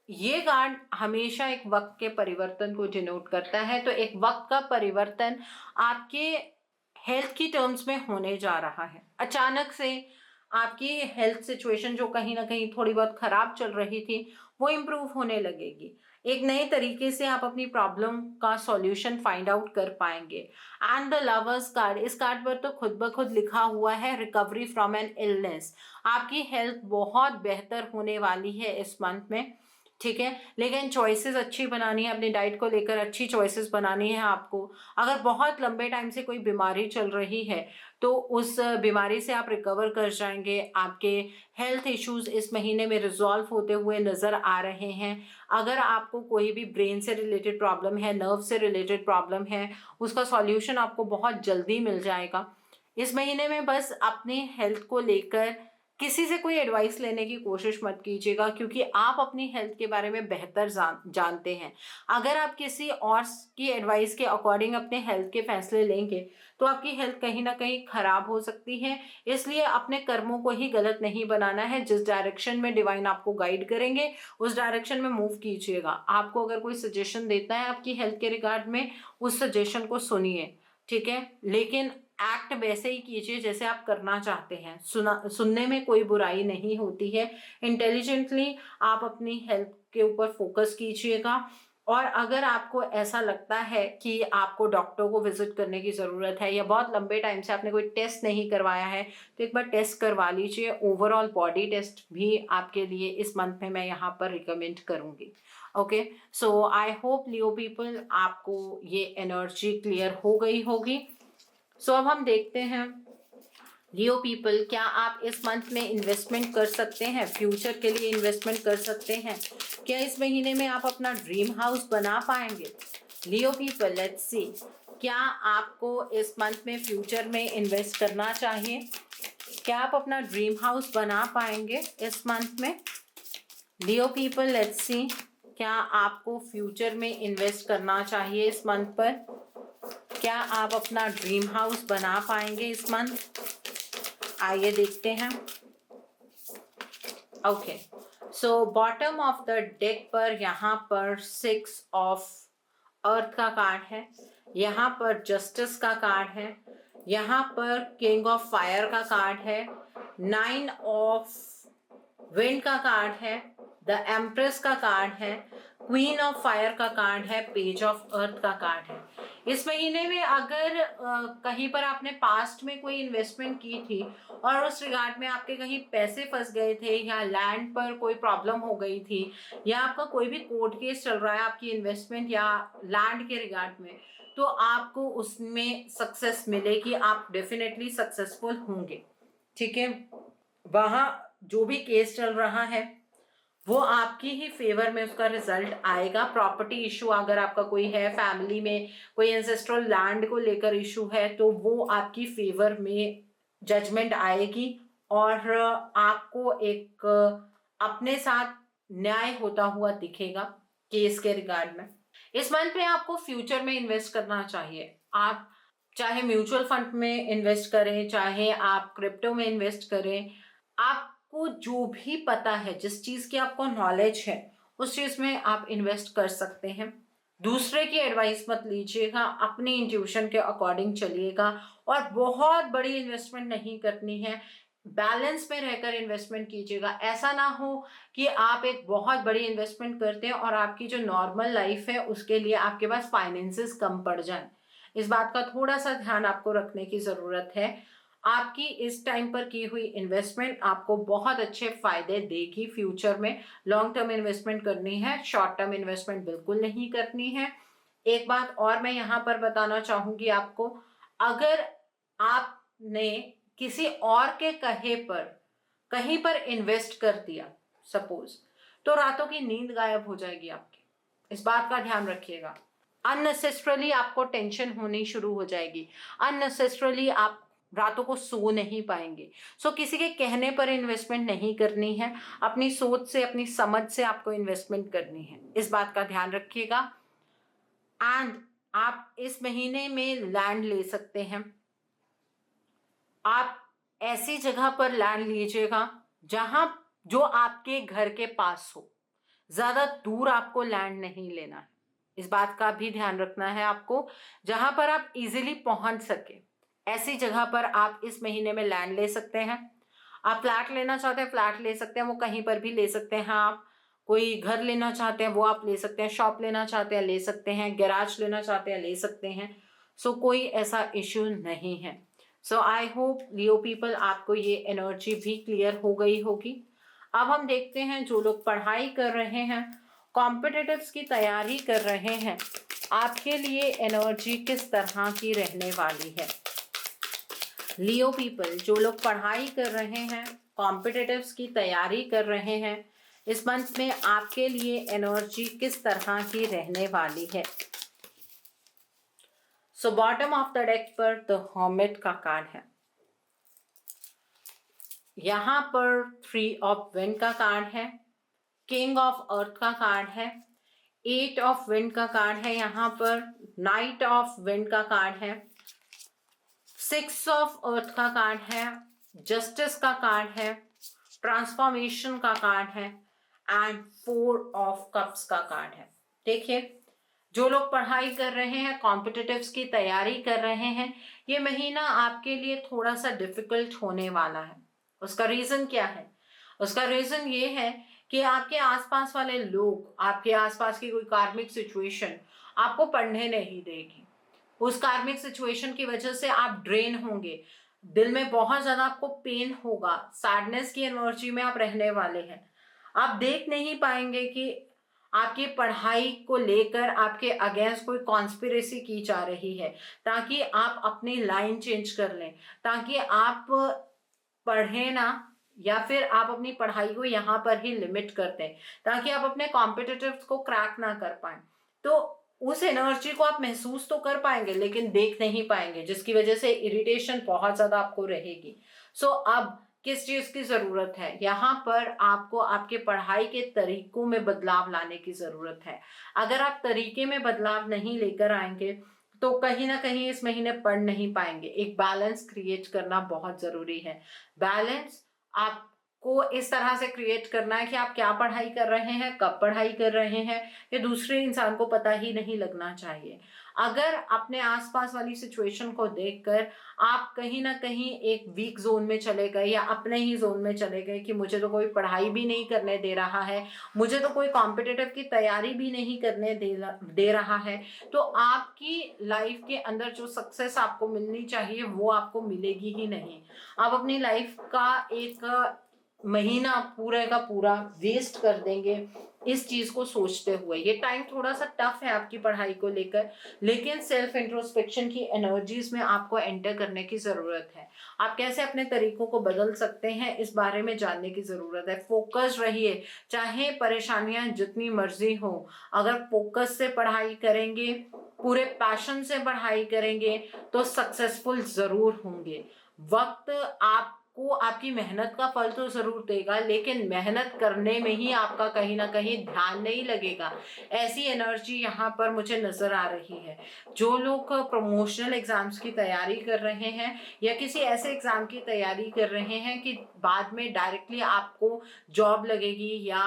ये कार्ड हमेशा एक वक्त के परिवर्तन को डिनोट करता है। तो एक वक्त का परिवर्तन आपके हेल्थ की टर्म्स में होने जा रहा है। अचानक से आपकी हेल्थ सिचुएशन जो कहीं ना कहीं थोड़ी बहुत खराब चल रही थी वो इम्प्रूव होने लगेगी। एक नए तरीके से आप अपनी प्रॉब्लम का सॉल्यूशन फाइंड आउट कर पाएंगे। एंड द लवर्स कार्ड, इस कार्ड पर तो खुद ब खुद लिखा हुआ है रिकवरी फ्रॉम एन इलनेस। आपकी हेल्थ बहुत बेहतर होने वाली है इस मंथ में, ठीक है। लेकिन चॉइसेस अच्छी बनानी है, अपनी डाइट को लेकर अच्छी चॉइसेस बनानी है आपको। अगर बहुत लंबे टाइम से कोई बीमारी चल रही है तो उस बीमारी से आप रिकवर कर जाएंगे। आपके हेल्थ इश्यूज इस महीने में रिजॉल्व होते हुए नज़र आ रहे हैं। अगर आपको कोई भी ब्रेन से रिलेटेड प्रॉब्लम है, नर्व से रिलेटेड प्रॉब्लम है, उसका सॉल्यूशन आपको बहुत जल्दी मिल जाएगा इस महीने में। बस अपनी हेल्थ को लेकर किसी से कोई एडवाइस लेने की कोशिश मत कीजिएगा, क्योंकि आप अपनी हेल्थ के बारे में बेहतर जानते हैं। अगर आप किसी और की एडवाइस के अकॉर्डिंग अपने हेल्थ के फैसले लेंगे तो आपकी हेल्थ कहीं ना कहीं खराब हो सकती है। इसलिए अपने कर्मों को ही गलत नहीं बनाना है। जिस डायरेक्शन में डिवाइन आपको गाइड करेंगे उस डायरेक्शन में मूव कीजिएगा। आपको अगर कोई सजेशन देता है आपकी हेल्थ के रिगार्ड में, उस सजेशन को सुनिए, ठीक है। लेकिन एक्ट वैसे ही कीजिए जैसे आप करना चाहते हैं। सुनने में कोई बुराई नहीं होती है। इंटेलिजेंटली आप अपनी हेल्थ के ऊपर फोकस कीजिएगा। और अगर आपको ऐसा लगता है कि आपको डॉक्टर को विजिट करने की ज़रूरत है या बहुत लंबे टाइम से आपने कोई टेस्ट नहीं करवाया है तो एक बार टेस्ट करवा लीजिए। ओवरऑल बॉडी टेस्ट भी आपके लिए इस मंथ में मैं यहाँ पर रिकमेंड करूँगी। Okay, so I hope Leo people आपको ये एनर्जी क्लियर हो गई होगी। सो अब हम देखते हैं लियो पीपल, क्या आप इस मंथ में इन्वेस्टमेंट कर सकते हैं, फ्यूचर के लिए इन्वेस्टमेंट कर सकते हैं? क्या इस महीने में आप अपना ड्रीम हाउस बना पाएंगे? लियो पीपल, लेट्स सी क्या आपको इस मंथ में फ्यूचर में इन्वेस्ट करना चाहिए? क्या आप अपना ड्रीम हाउस बना पाएंगे इस मंथ में? लियो पीपल, लेट्स सी क्या आपको फ्यूचर में इन्वेस्ट करना चाहिए इस मंथ पर? क्या आप अपना ड्रीम हाउस बना पाएंगे इस मंथ? आइए देखते हैं। Okay, so bottom of the deck पर यहाँ पर 6 ऑफ अर्थ का कार्ड है, यहाँ पर जस्टिस का कार्ड है, यहाँ पर किंग ऑफ फायर का कार्ड है, 9 ऑफ विंड का कार्ड है, द एम्प्रेस का कार्ड है, क्वीन ऑफ फायर का कार्ड है, पेज ऑफ अर्थ का कार्ड है। इस महीने में अगर कहीं पर आपने पास्ट में कोई इन्वेस्टमेंट की थी और उस रिगार्ड में आपके कहीं पैसे फंस गए थे या लैंड पर कोई प्रॉब्लम हो गई थी या आपका कोई भी कोर्ट केस चल रहा है आपकी इन्वेस्टमेंट या लैंड के रिगार्ड में, तो आपको उसमें सक्सेस मिलेगी, आप डेफिनेटली सक्सेसफुल होंगे, ठीक है। वहाँ जो भी केस चल रहा है वो आपकी ही फेवर में उसका रिजल्ट आएगा। प्रॉपर्टी इशू अगर आपका कोई है, फैमिली में कोई एंसेस्ट्रल लैंड को लेकर इशू है, तो वो आपकी फेवर में जजमेंट आएगी और आपको एक अपने साथ न्याय होता हुआ दिखेगा केस के रिगार्ड में। इस मंथ में आपको फ्यूचर में इन्वेस्ट करना चाहिए। आप चाहे म्यूचुअल फंड में इन्वेस्ट करें, चाहे आप क्रिप्टो में इन्वेस्ट करें, आपको जो भी पता है, जिस चीज़ की आपको नॉलेज है उस चीज़ में आप इन्वेस्ट कर सकते हैं। दूसरे की एडवाइस मत लीजिएगा, अपनी इंट्यूशन के अकॉर्डिंग चलिएगा और बहुत बड़ी इन्वेस्टमेंट नहीं करनी है, बैलेंस में रहकर इन्वेस्टमेंट कीजिएगा। ऐसा ना हो कि आप एक बहुत बड़ी इन्वेस्टमेंट करते हैं और आपकी जो नॉर्मल लाइफ है उसके लिए आपके पास फाइनेंसेस कम पड़ जाए। इस बात का थोड़ा सा ध्यान आपको रखने की ज़रूरत है। आपकी इस टाइम पर की हुई इन्वेस्टमेंट आपको बहुत अच्छे फायदे देगी फ्यूचर में। लॉन्ग टर्म इन्वेस्टमेंट करनी है, शॉर्ट टर्म इन्वेस्टमेंट बिल्कुल नहीं करनी है। एक बात और मैं यहाँ पर बताना चाहूंगी आपको, अगर आपने किसी और के कहे पर कहीं पर इन्वेस्ट कर दिया सपोज, तो रातों की नींद गायब हो जाएगी आपकी। इस बात का ध्यान रखिएगा। अननेसेसरली आपको टेंशन होनी शुरू हो जाएगी, अननेसेसरली आप रातों को सो नहीं पाएंगे। सो किसी के कहने पर इन्वेस्टमेंट नहीं करनी है, अपनी सोच से, अपनी समझ से आपको इन्वेस्टमेंट करनी है। इस बात का ध्यान रखिएगा। एंड आप इस महीने में लैंड ले सकते हैं। आप ऐसी जगह पर लैंड लीजिएगा जहां जो आपके घर के पास हो, ज्यादा दूर आपको लैंड नहीं लेना है। इस बात का भी ध्यान रखना है आपको, जहां पर आप इजीली पहुंच सके, ऐसी जगह पर आप इस महीने में लैंड ले सकते हैं। आप फ्लैट लेना चाहते हैं, फ्लैट ले सकते हैं, वो कहीं पर भी ले सकते हैं। आप कोई घर लेना चाहते हैं वो आप ले सकते हैं, शॉप लेना चाहते हैं ले सकते हैं, गैराज लेना चाहते हैं ले सकते हैं। सो कोई ऐसा इश्यू नहीं है। सो आई होप लियो पीपल आपको ये एनर्जी भी क्लियर हो गई होगी। अब हम देखते हैं जो लोग पढ़ाई कर रहे हैं, कॉम्पिटिटिव्स की तैयारी कर रहे हैं, आपके लिए एनर्जी किस तरह की रहने वाली है। लियो पीपल जो लोग पढ़ाई कर रहे हैं, कॉम्पिटिटिव्स की तैयारी कर रहे हैं, इस मंथ में आपके लिए एनर्जी किस तरह की रहने वाली है। सो बॉटम ऑफ द डेक पर द हर्मिट का कार्ड है। यहाँ पर 3 ऑफ विंड का कार्ड है, किंग ऑफ अर्थ का कार्ड है, 8 ऑफ विंड का कार्ड है, यहाँ पर नाइट ऑफ विंड का कार्ड है, 6 ऑफ अर्थ का कार्ड है, जस्टिस का कार्ड है, ट्रांसफॉर्मेशन का कार्ड है एंड 4 ऑफ कप्स का कार्ड है। देखिए, जो लोग पढ़ाई कर रहे हैं, कॉम्पिटिटिव्स की तैयारी कर रहे हैं, ये महीना आपके लिए थोड़ा सा डिफिकल्ट होने वाला है। उसका रीजन क्या है? उसका रीजन ये है कि आपके आसपास वाले लोग, आपके आसपास की कोई कार्मिक सिचुएशन आपको पढ़ने नहीं देगी। उस कार्मिक सिचुएशन की वजह से आप ड्रेन होंगे, दिल में बहुत ज्यादा आपको पेन होगा, सैडनेस की एनर्जी में आप रहने वाले हैं। आप देख नहीं पाएंगे कि आपकी पढ़ाई को लेकर आपके अगेंस्ट कोई कॉन्स्पिरेसी की जा रही है, ताकि आप अपनी लाइन चेंज कर लें, ताकि आप पढ़े ना, या फिर आप अपनी पढ़ाई को यहाँ पर ही लिमिट कर दें, ताकि आप अपने कॉम्पिटिटिव्स को क्रैक ना कर पाए। तो उस एनर्जी को आप महसूस तो कर पाएंगे लेकिन देख नहीं पाएंगे, जिसकी वजह से इरिटेशन बहुत ज्यादा आपको रहेगी। सो अब किस चीज की जरूरत है? यहाँ पर आपको आपके पढ़ाई के तरीकों में बदलाव लाने की जरूरत है। अगर आप तरीके में बदलाव नहीं लेकर आएंगे तो कहीं ना कहीं इस महीने पढ़ नहीं पाएंगे। एक बैलेंस क्रिएट करना बहुत जरूरी है। बैलेंस आपको इस तरह से क्रिएट करना है कि आप क्या पढ़ाई कर रहे हैं, कब पढ़ाई कर रहे हैं, ये दूसरे इंसान को पता ही नहीं लगना चाहिए। अगर अपने आसपास वाली सिचुएशन को देखकर आप कहीं ना कहीं एक वीक जोन में चले गए या अपने ही जोन में चले गए कि मुझे तो कोई पढ़ाई भी नहीं करने दे रहा है, मुझे तो कोई कॉम्पिटिटिव की तैयारी भी नहीं करने दे रहा है, तो आपकी लाइफ के अंदर जो सक्सेस आपको मिलनी चाहिए वो आपको मिलेगी ही नहीं। आप अपनी लाइफ का एक महीना पूरे का पूरा वेस्ट कर देंगे इस चीज को सोचते हुए। ये टाइम थोड़ा सा टफ है आपकी पढ़ाई को लेकर, लेकिन सेल्फ इंट्रोस्पेक्शन की एनर्जीज में आपको एंटर करने की जरूरत है। आप कैसे अपने तरीकों को बदल सकते हैं इस बारे में जानने की जरूरत है। फोकस रहिए, चाहे परेशानियां जितनी मर्जी हो, अगर फोकस से पढ़ाई करेंगे, पूरे पैशन से पढ़ाई करेंगे तो सक्सेसफुल जरूर होंगे। वक्त आपको आपकी मेहनत का फल तो जरूर देगा, लेकिन मेहनत करने में ही आपका कहीं ना कहीं ध्यान नहीं लगेगा। ऐसी एनर्जी यहाँ पर मुझे नजर आ रही है। जो लोग प्रमोशनल एग्जाम्स की तैयारी कर रहे हैं या किसी ऐसे एग्जाम की तैयारी कर रहे हैं कि बाद में डायरेक्टली आपको जॉब लगेगी या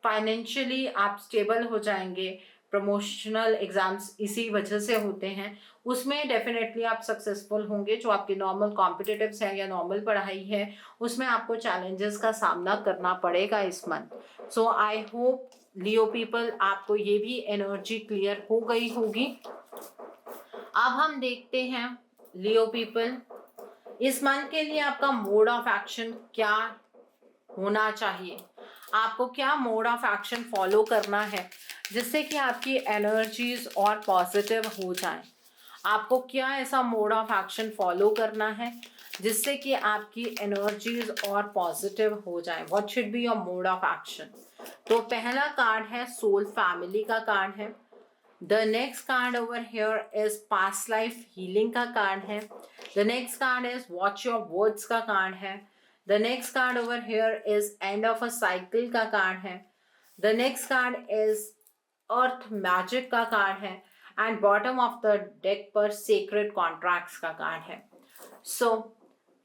फाइनेंशियली आप स्टेबल हो जाएंगे, प्रमोशनल एग्जाम्स इसी वजह से होते हैं, उसमें डेफिनेटली आप सक्सेसफुल होंगे। जो आपके नॉर्मल कॉम्पिटिटिव्स हैं या नॉर्मल पढ़ाई है उसमें आपको चैलेंजेस का सामना करना पड़ेगा इस month. So I hope Leo people आपको ये भी एनर्जी क्लियर हो गई होगी। अब हम देखते हैं लियो पीपल इस मंथ के लिए आपका मोड ऑफ एक्शन क्या होना चाहिए। आपको क्या मोड ऑफ एक्शन फॉलो करना है जिससे कि आपकी एनर्जीज और पॉजिटिव हो जाएं। आपको क्या ऐसा मोड ऑफ एक्शन फॉलो करना है जिससे कि आपकी एनर्जीज और पॉजिटिव हो जाएं। What should be your mode of action. तो पहला कार्ड है सोल फैमिली का कार्ड है। The next card over here is past life healing का कार्ड है। The next card is watch your words का कार्ड है। The next card over here is end of a cycle का कार्ड है। The next card is earth magic का कार्ड है and bottom of the deck पर सीक्रेट कॉन्ट्रैक्ट्स का कार्ड है। सो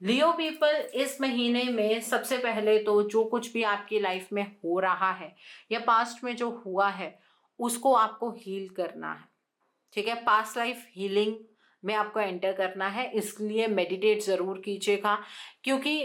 लियो पीपल इस महीने में सबसे पहले तो जो कुछ भी आपकी लाइफ में हो रहा है या पास्ट में जो हुआ है उसको आपको हील करना है। ठीक है, पास्ट लाइफ हीलिंग में आपको एंटर करना है, इसलिए मेडिटेट ज़रूर कीजिएगा। क्योंकि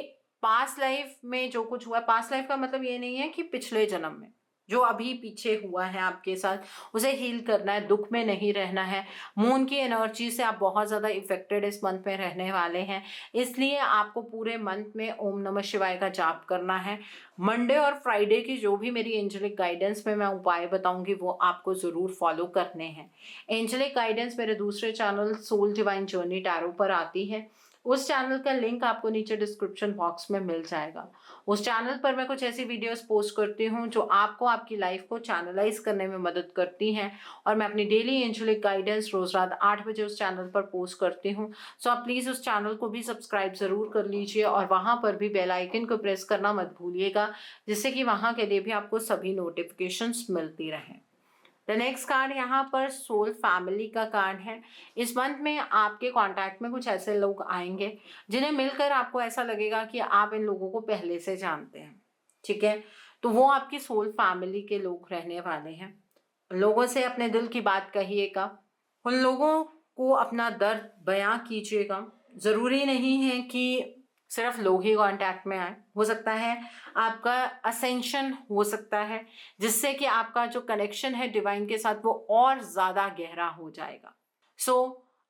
पास्ट लाइफ में जो कुछ हुआ, पास्ट लाइफ का मतलब ये नहीं है कि पिछले जन्म में जो अभी पीछे हुआ है आपके साथ उसे हील करना है, दुख में नहीं रहना है। मून की एनर्जी से आप बहुत ज़्यादा इफेक्टेड इस मंथ में रहने वाले हैं, इसलिए आपको पूरे मंथ में ओम नमः शिवाय का जाप करना है। मंडे और फ्राइडे की जो भी मेरी एंजेलिक गाइडेंस में मैं उपाय बताऊंगी वो आपको ज़रूर फॉलो करने हैं। एंजेलिक गाइडेंस मेरे दूसरे channel soul divine journey tarot पर आती है, उस चैनल का लिंक आपको नीचे डिस्क्रिप्शन बॉक्स में मिल जाएगा। उस चैनल पर मैं कुछ ऐसी वीडियोस पोस्ट करती हूँ जो आपको आपकी लाइफ को चैनलाइज करने में मदद करती हैं, और मैं अपनी डेली एंजेलिक गाइडेंस रोज रात 8 बजे उस चैनल पर पोस्ट करती हूँ। सो आप प्लीज़ उस चैनल को भी सब्सक्राइब ज़रूर कर लीजिए और वहाँ पर भी बेल आइकन को प्रेस करना मत भूलिएगा, जिससे कि वहाँ के लिए भी आपको सभी नोटिफिकेशंस मिलती रहें। द नेक्स्ट कार्ड यहाँ पर सोल फैमिली का कार्ड है। इस मंथ में आपके कांटेक्ट में कुछ ऐसे लोग आएंगे जिन्हें मिलकर आपको ऐसा लगेगा कि आप इन लोगों को पहले से जानते हैं। ठीक है, तो वो आपकी सोल फैमिली के लोग रहने वाले हैं। लोगों से अपने दिल की बात कहिएगा, उन लोगों को अपना दर्द बयां कीजिएगा। ज़रूरी नहीं है कि सिर्फ लोग ही कांटेक्ट में आए, हो सकता है आपका असेंशन हो सकता है जिससे कि आपका जो कनेक्शन है डिवाइन के साथ वो और ज़्यादा गहरा हो जाएगा। सो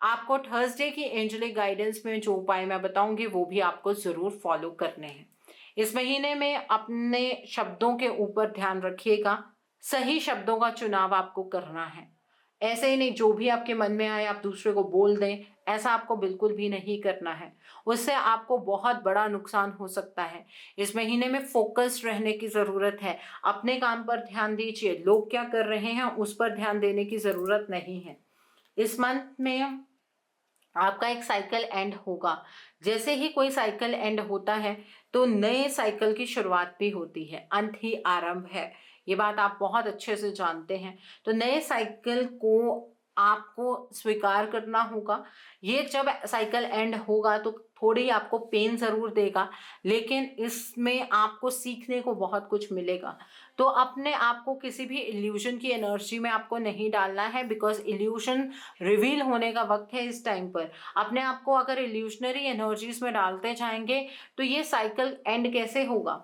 आपको थर्सडे की एंजेलिक गाइडेंस में जो उपाय मैं बताऊंगी वो भी आपको ज़रूर फॉलो करने हैं। इस महीने में अपने शब्दों के ऊपर ध्यान रखिएगा, सही शब्दों का चुनाव आपको करना है। ऐसे ही नहीं जो भी आपके मन में आए आप दूसरे को बोल दें, ऐसा आपको बिल्कुल भी नहीं करना है, उससे आपको बहुत बड़ा नुकसान हो सकता है। इस महीने में फोकस्ड रहने की ज़रूरत है, अपने काम पर ध्यान दीजिए, लोग क्या कर रहे हैं उस पर ध्यान देने की ज़रूरत नहीं है। इस मंथ में आपका एक साइकिल एंड होगा। जैसे ही कोई साइकिल एंड होता है तो नए साइकिल की शुरुआत भी होती है, अंत ही आरंभ है, ये बात आप बहुत अच्छे से जानते हैं। तो नए साइकिल को आपको स्वीकार करना होगा। ये जब साइकिल एंड होगा तो थोड़ी आपको पेन ज़रूर देगा, लेकिन इसमें आपको सीखने को बहुत कुछ मिलेगा। तो अपने आप को किसी भी इल्यूजन की एनर्जी में आपको नहीं डालना है, बिकॉज इल्यूजन रिवील होने का वक्त है इस टाइम पर। अपने आप को अगर इल्यूशनरी एनर्जीज में डालते जाएंगे तो ये साइकिल एंड कैसे होगा।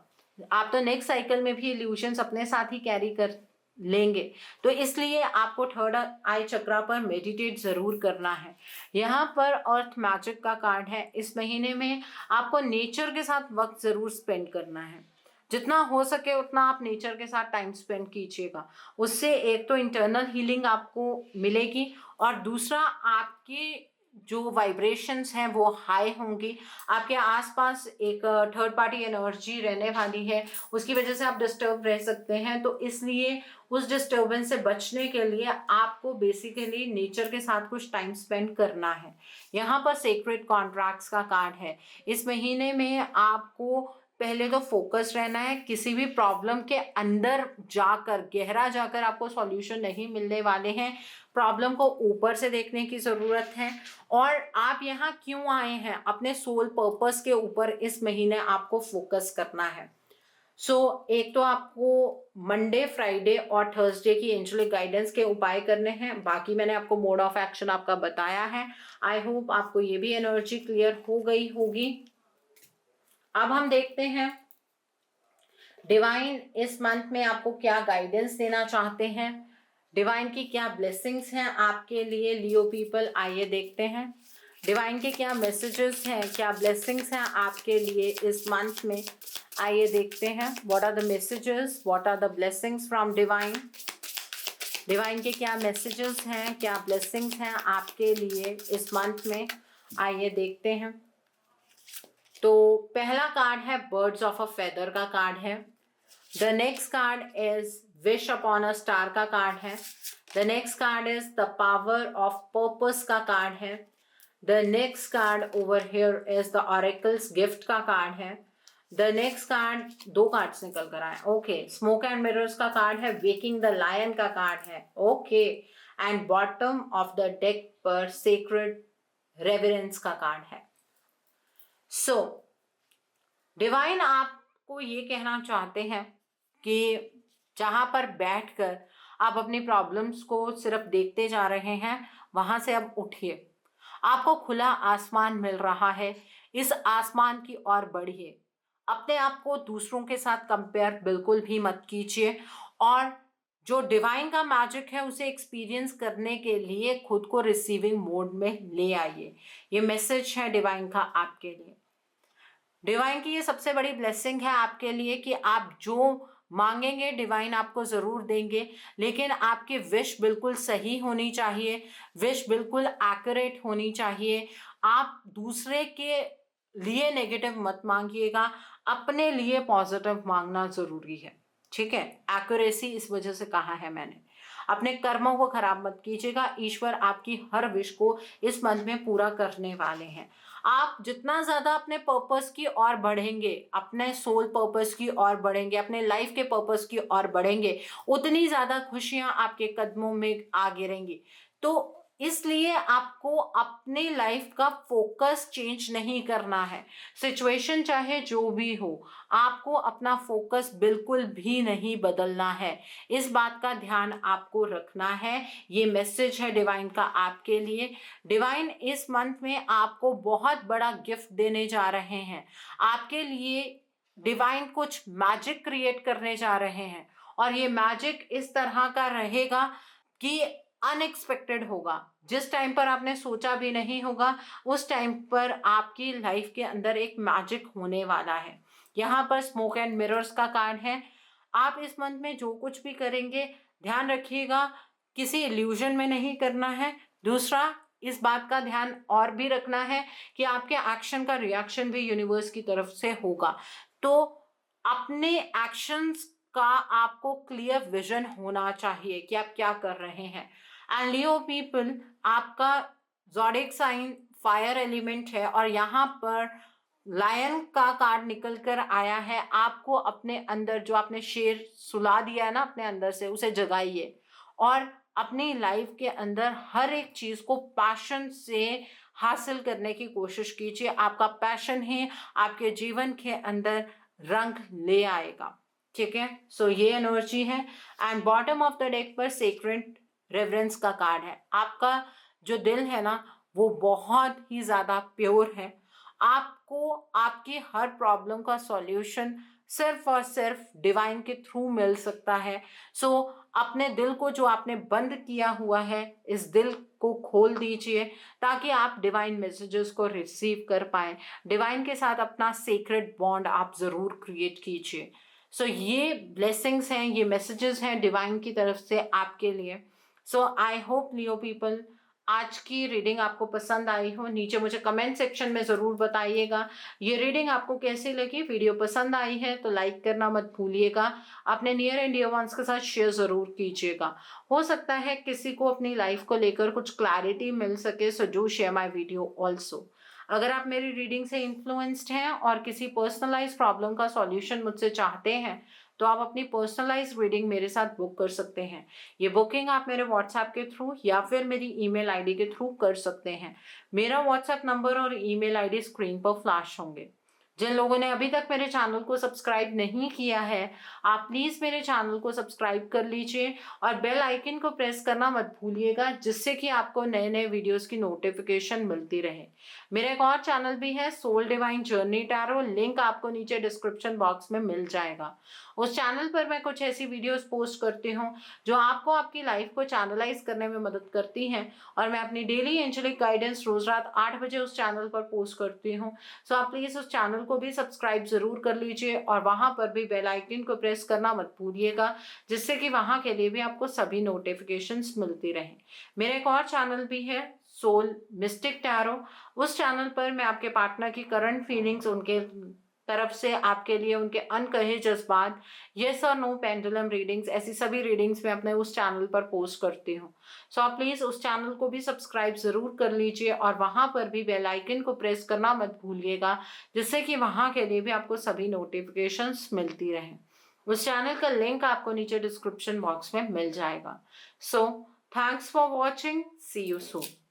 आप तो नेक्स्ट साइकिल में भी इल्यूशंस अपने साथ ही कैरी कर लेंगे। तो इसलिए आपको थर्ड आई चक्रा पर मेडिटेट ज़रूर करना है। यहाँ पर अर्थ मैजिक का कार्ड है। इस महीने में आपको नेचर के साथ वक्त ज़रूर स्पेंड करना है, जितना हो सके उतना आप नेचर के साथ टाइम स्पेंड कीजिएगा। उससे एक तो इंटरनल हीलिंग आपको मिलेगी और दूसरा आपकी जो वाइब्रेशंस हैं वो हाई होंगी। आपके आसपास एक थर्ड पार्टी एनर्जी रहने वाली है, उसकी वजह से आप डिस्टर्ब रह सकते हैं। तो इसलिए उस डिस्टर्बेंस से बचने के लिए आपको बेसिकली नेचर के साथ कुछ टाइम स्पेंड करना है। यहाँ पर सेक्रेट कॉन्ट्रैक्ट्स का कार्ड है। इस महीने में आपको पहले तो फोकस रहना है, किसी भी प्रॉब्लम के अंदर जाकर गहरा जाकर आपको सॉल्यूशन नहीं मिलने वाले हैं। प्रॉब्लम को ऊपर से देखने की ज़रूरत है और आप यहाँ क्यों आए हैं अपने सोल पर्पस के ऊपर इस महीने आपको फोकस करना है। एक तो आपको मंडे, फ्राइडे और थर्सडे की एंजेलिक गाइडेंस के उपाय करने हैं। बाकी मैंने आपको मोड ऑफ एक्शन आपका बताया है। आई होप आपको ये भी एनर्जी क्लियर हो गई होगी। अब हम देखते हैं डिवाइन इस मंथ में आपको क्या गाइडेंस देना चाहते हैं, डिवाइन की क्या ब्लेसिंग्स हैं आपके लिए लियो पीपल। आइए देखते हैं डिवाइन के क्या मैसेजेस हैं, क्या ब्लेसिंग्स हैं आपके लिए इस मंथ में। आइए देखते हैं what are the messages, what are the blessings from divine. Divine के क्या मैसेजेस हैं, क्या ब्लेसिंग्स हैं आपके लिए इस मंथ में। आइए देखते हैं। तो पहला कार्ड है बर्ड्स ऑफ अ फेदर का कार्ड है। The next card is wish upon a star का कार्ड है। The next card is the power of purpose का कार्ड है। The next card over here is the oracle's gift का कार्ड है। द नेक्स्ट कार्ड, दो कार्ड्स निकल कर आए, ओके, स्मोक एंड मिरर्स का कार्ड है। वेकिंग द लायन का कार्ड है, okay, and bottom of the deck पर सेक्रेड रेवरेंस का कार्ड है। सो डिवाइन आपको ये कहना चाहते हैं कि जहां पर बैठकर आप अपनी प्रॉब्लम्स को सिर्फ देखते जा रहे हैं, वहां से अब उठिए। आपको खुला आसमान मिल रहा है, इस आसमान की ओर बढ़िए। अपने आप को दूसरों के साथ कंपेयर बिल्कुल भी मत कीजिए, और जो डिवाइन का मैजिक है उसे एक्सपीरियंस करने के लिए खुद को रिसीविंग मोड में ले आइए। ये मैसेज है डिवाइन का आपके लिए। डिवाइन की ये सबसे बड़ी ब्लेसिंग है आपके लिए कि आप जो मांगेंगे डिवाइन आपको ज़रूर देंगे, लेकिन आपकी विश बिल्कुल सही होनी चाहिए, विश बिल्कुल एक्यूरेट होनी चाहिए। आप दूसरे के लिए नेगेटिव मत मांगिएगा, अपने लिए पॉजिटिव मांगना ज़रूरी है, ठीक है। एक्यूरेसी इस वजह से कहा है मैंने। अपने कर्मों को खराब मत कीजिएगा, ईश्वर आपकी हर विश को इस मंथ में पूरा करने वाले हैं। आप जितना ज़्यादा अपने पर्पस की ओर बढ़ेंगे, अपने सोल पर्पस की ओर बढ़ेंगे, अपने लाइफ के पर्पस की ओर बढ़ेंगे, उतनी ज़्यादा खुशियाँ आपके कदमों में आ गिरेंगी। तो इसलिए आपको अपनी लाइफ का फोकस चेंज नहीं करना है। सिचुएशन चाहे जो भी हो, आपको अपना फोकस बिल्कुल भी नहीं बदलना है। इस बात का ध्यान आपको रखना है। ये मैसेज है डिवाइन का आपके लिए। डिवाइन इस मंथ में आपको बहुत बड़ा गिफ्ट देने जा रहे हैं। आपके लिए डिवाइन कुछ मैजिक क्रिएट करने जा रहे हैं, और ये मैजिक इस तरह का रहेगा कि अनएक्सपेक्टेड होगा। जिस टाइम पर आपने सोचा भी नहीं होगा, उस टाइम पर आपकी लाइफ के अंदर एक मैजिक होने वाला है। यहाँ पर स्मोक एंड मिरर्स का कार्ड है। आप इस मंथ में जो कुछ भी करेंगे, ध्यान रखिएगा किसी इल्यूजन में नहीं करना है। दूसरा, इस बात का ध्यान और भी रखना है कि आपके एक्शन का रिएक्शन भी यूनिवर्स की तरफ से होगा। तो अपने एक्शंस का आपको क्लियर विजन होना चाहिए कि आप क्या कर रहे हैं। एंड लियो पीपल, आपका ज़ोडिएक साइन फायर एलिमेंट है, और यहाँ पर लायन का कार्ड निकल कर आया है। आपको अपने अंदर जो आपने शेर सुला दिया है ना अपने अंदर से, उसे जगाइए, और अपनी लाइफ के अंदर हर एक चीज़ को पैशन से हासिल करने की कोशिश कीजिए। आपका पैशन ही आपके जीवन के अंदर रंग ले आएगा, ठीक है। सो ये एनर्जी है। And bottom of the deck पर सेक्रेड रेवरेंस का कार्ड है। आपका जो दिल है ना, वो बहुत ही ज़्यादा प्योर है। आपको आपकी हर प्रॉब्लम का सॉल्यूशन सिर्फ और सिर्फ डिवाइन के थ्रू मिल सकता है। सो अपने दिल को जो आपने बंद किया हुआ है, इस दिल को खोल दीजिए, ताकि आप डिवाइन मैसेजेस को रिसीव कर पाएँ। डिवाइन के साथ अपना सीक्रेट बॉन्ड आप ज़रूर क्रिएट कीजिए। सो ये ब्लेसिंग्स हैं, ये मैसेजेस हैं डिवाइन की तरफ से आपके लिए। सो आई होप लियो पीपल, आज की रीडिंग आपको पसंद आई हो। नीचे मुझे कमेंट सेक्शन में ज़रूर बताइएगा ये रीडिंग आपको कैसी लगी। वीडियो पसंद आई है तो लाइक करना मत भूलिएगा। अपने नियर एंड डियर वंस के साथ शेयर ज़रूर कीजिएगा। हो सकता है किसी को अपनी लाइफ को लेकर कुछ क्लैरिटी मिल सके, so do share my video also. अगर आप मेरी रीडिंग से इन्फ्लुएंस्ड हैं और किसी पर्सनलाइज प्रॉब्लम का सॉल्यूशन मुझसे चाहते हैं, तो आप अपनी पर्सनलाइज रीडिंग मेरे साथ बुक कर सकते हैं। ये बुकिंग आप मेरे व्हाट्सएप के थ्रू या फिर मेरी ईमेल आईडी के थ्रू कर सकते हैं। मेरा व्हाट्सएप नंबर और ईमेल आईडी स्क्रीन पर फ्लैश होंगे। जिन लोगों ने अभी तक मेरे चैनल को सब्सक्राइब नहीं किया है, आप प्लीज़ मेरे चैनल को सब्सक्राइब कर लीजिए और बेल आइकन को प्रेस करना मत भूलिएगा, जिससे कि आपको नए-नए वीडियोस की नोटिफिकेशन मिलती रहे। मेरा एक और चैनल भी है, soul divine journey tarot, link आपको नीचे डिस्क्रिप्शन बॉक्स में मिल जाएगा। उस चैनल पर मैं कुछ ऐसी वीडियोस पोस्ट करती हूँ जो आपको आपकी लाइफ को चैनलाइज करने में मदद करती हैं, और मैं अपनी डेली एंजेलिक गाइडेंस रोज रात 8 बजे उस चैनल पर पोस्ट करती हूँ। सो आप प्लीज़ उस चैनल को भी सब्सक्राइब ज़रूर कर लीजिए और वहाँ पर भी बेल आइकन को प्रेस करना मत भूलिएगा, जिससे कि वहाँ के लिए भी आपको सभी नोटिफिकेशंस मिलती रहें। मेरा एक और चैनल भी है, सोल मिस्टिक टैरो। उस चैनल पर मैं आपके पार्टनर की करंट फीलिंग्स, उनके तरफ से आपके लिए उनके अनकहे जज्बात, येस और नो पेंडुलम रीडिंग्स, ऐसी सभी रीडिंग्स मैं अपने उस चैनल पर पोस्ट करती हूँ। सो आप प्लीज़ उस चैनल को भी सब्सक्राइब ज़रूर कर लीजिए और वहाँ पर भी बेल आइकन को प्रेस करना मत भूलिएगा, जिससे कि वहाँ के लिए भी आपको सभी नोटिफिकेशंस मिलती रहें। उस चैनल का लिंक आपको नीचे डिस्क्रिप्शन बॉक्स में मिल जाएगा। So thanks for watching, see you soon.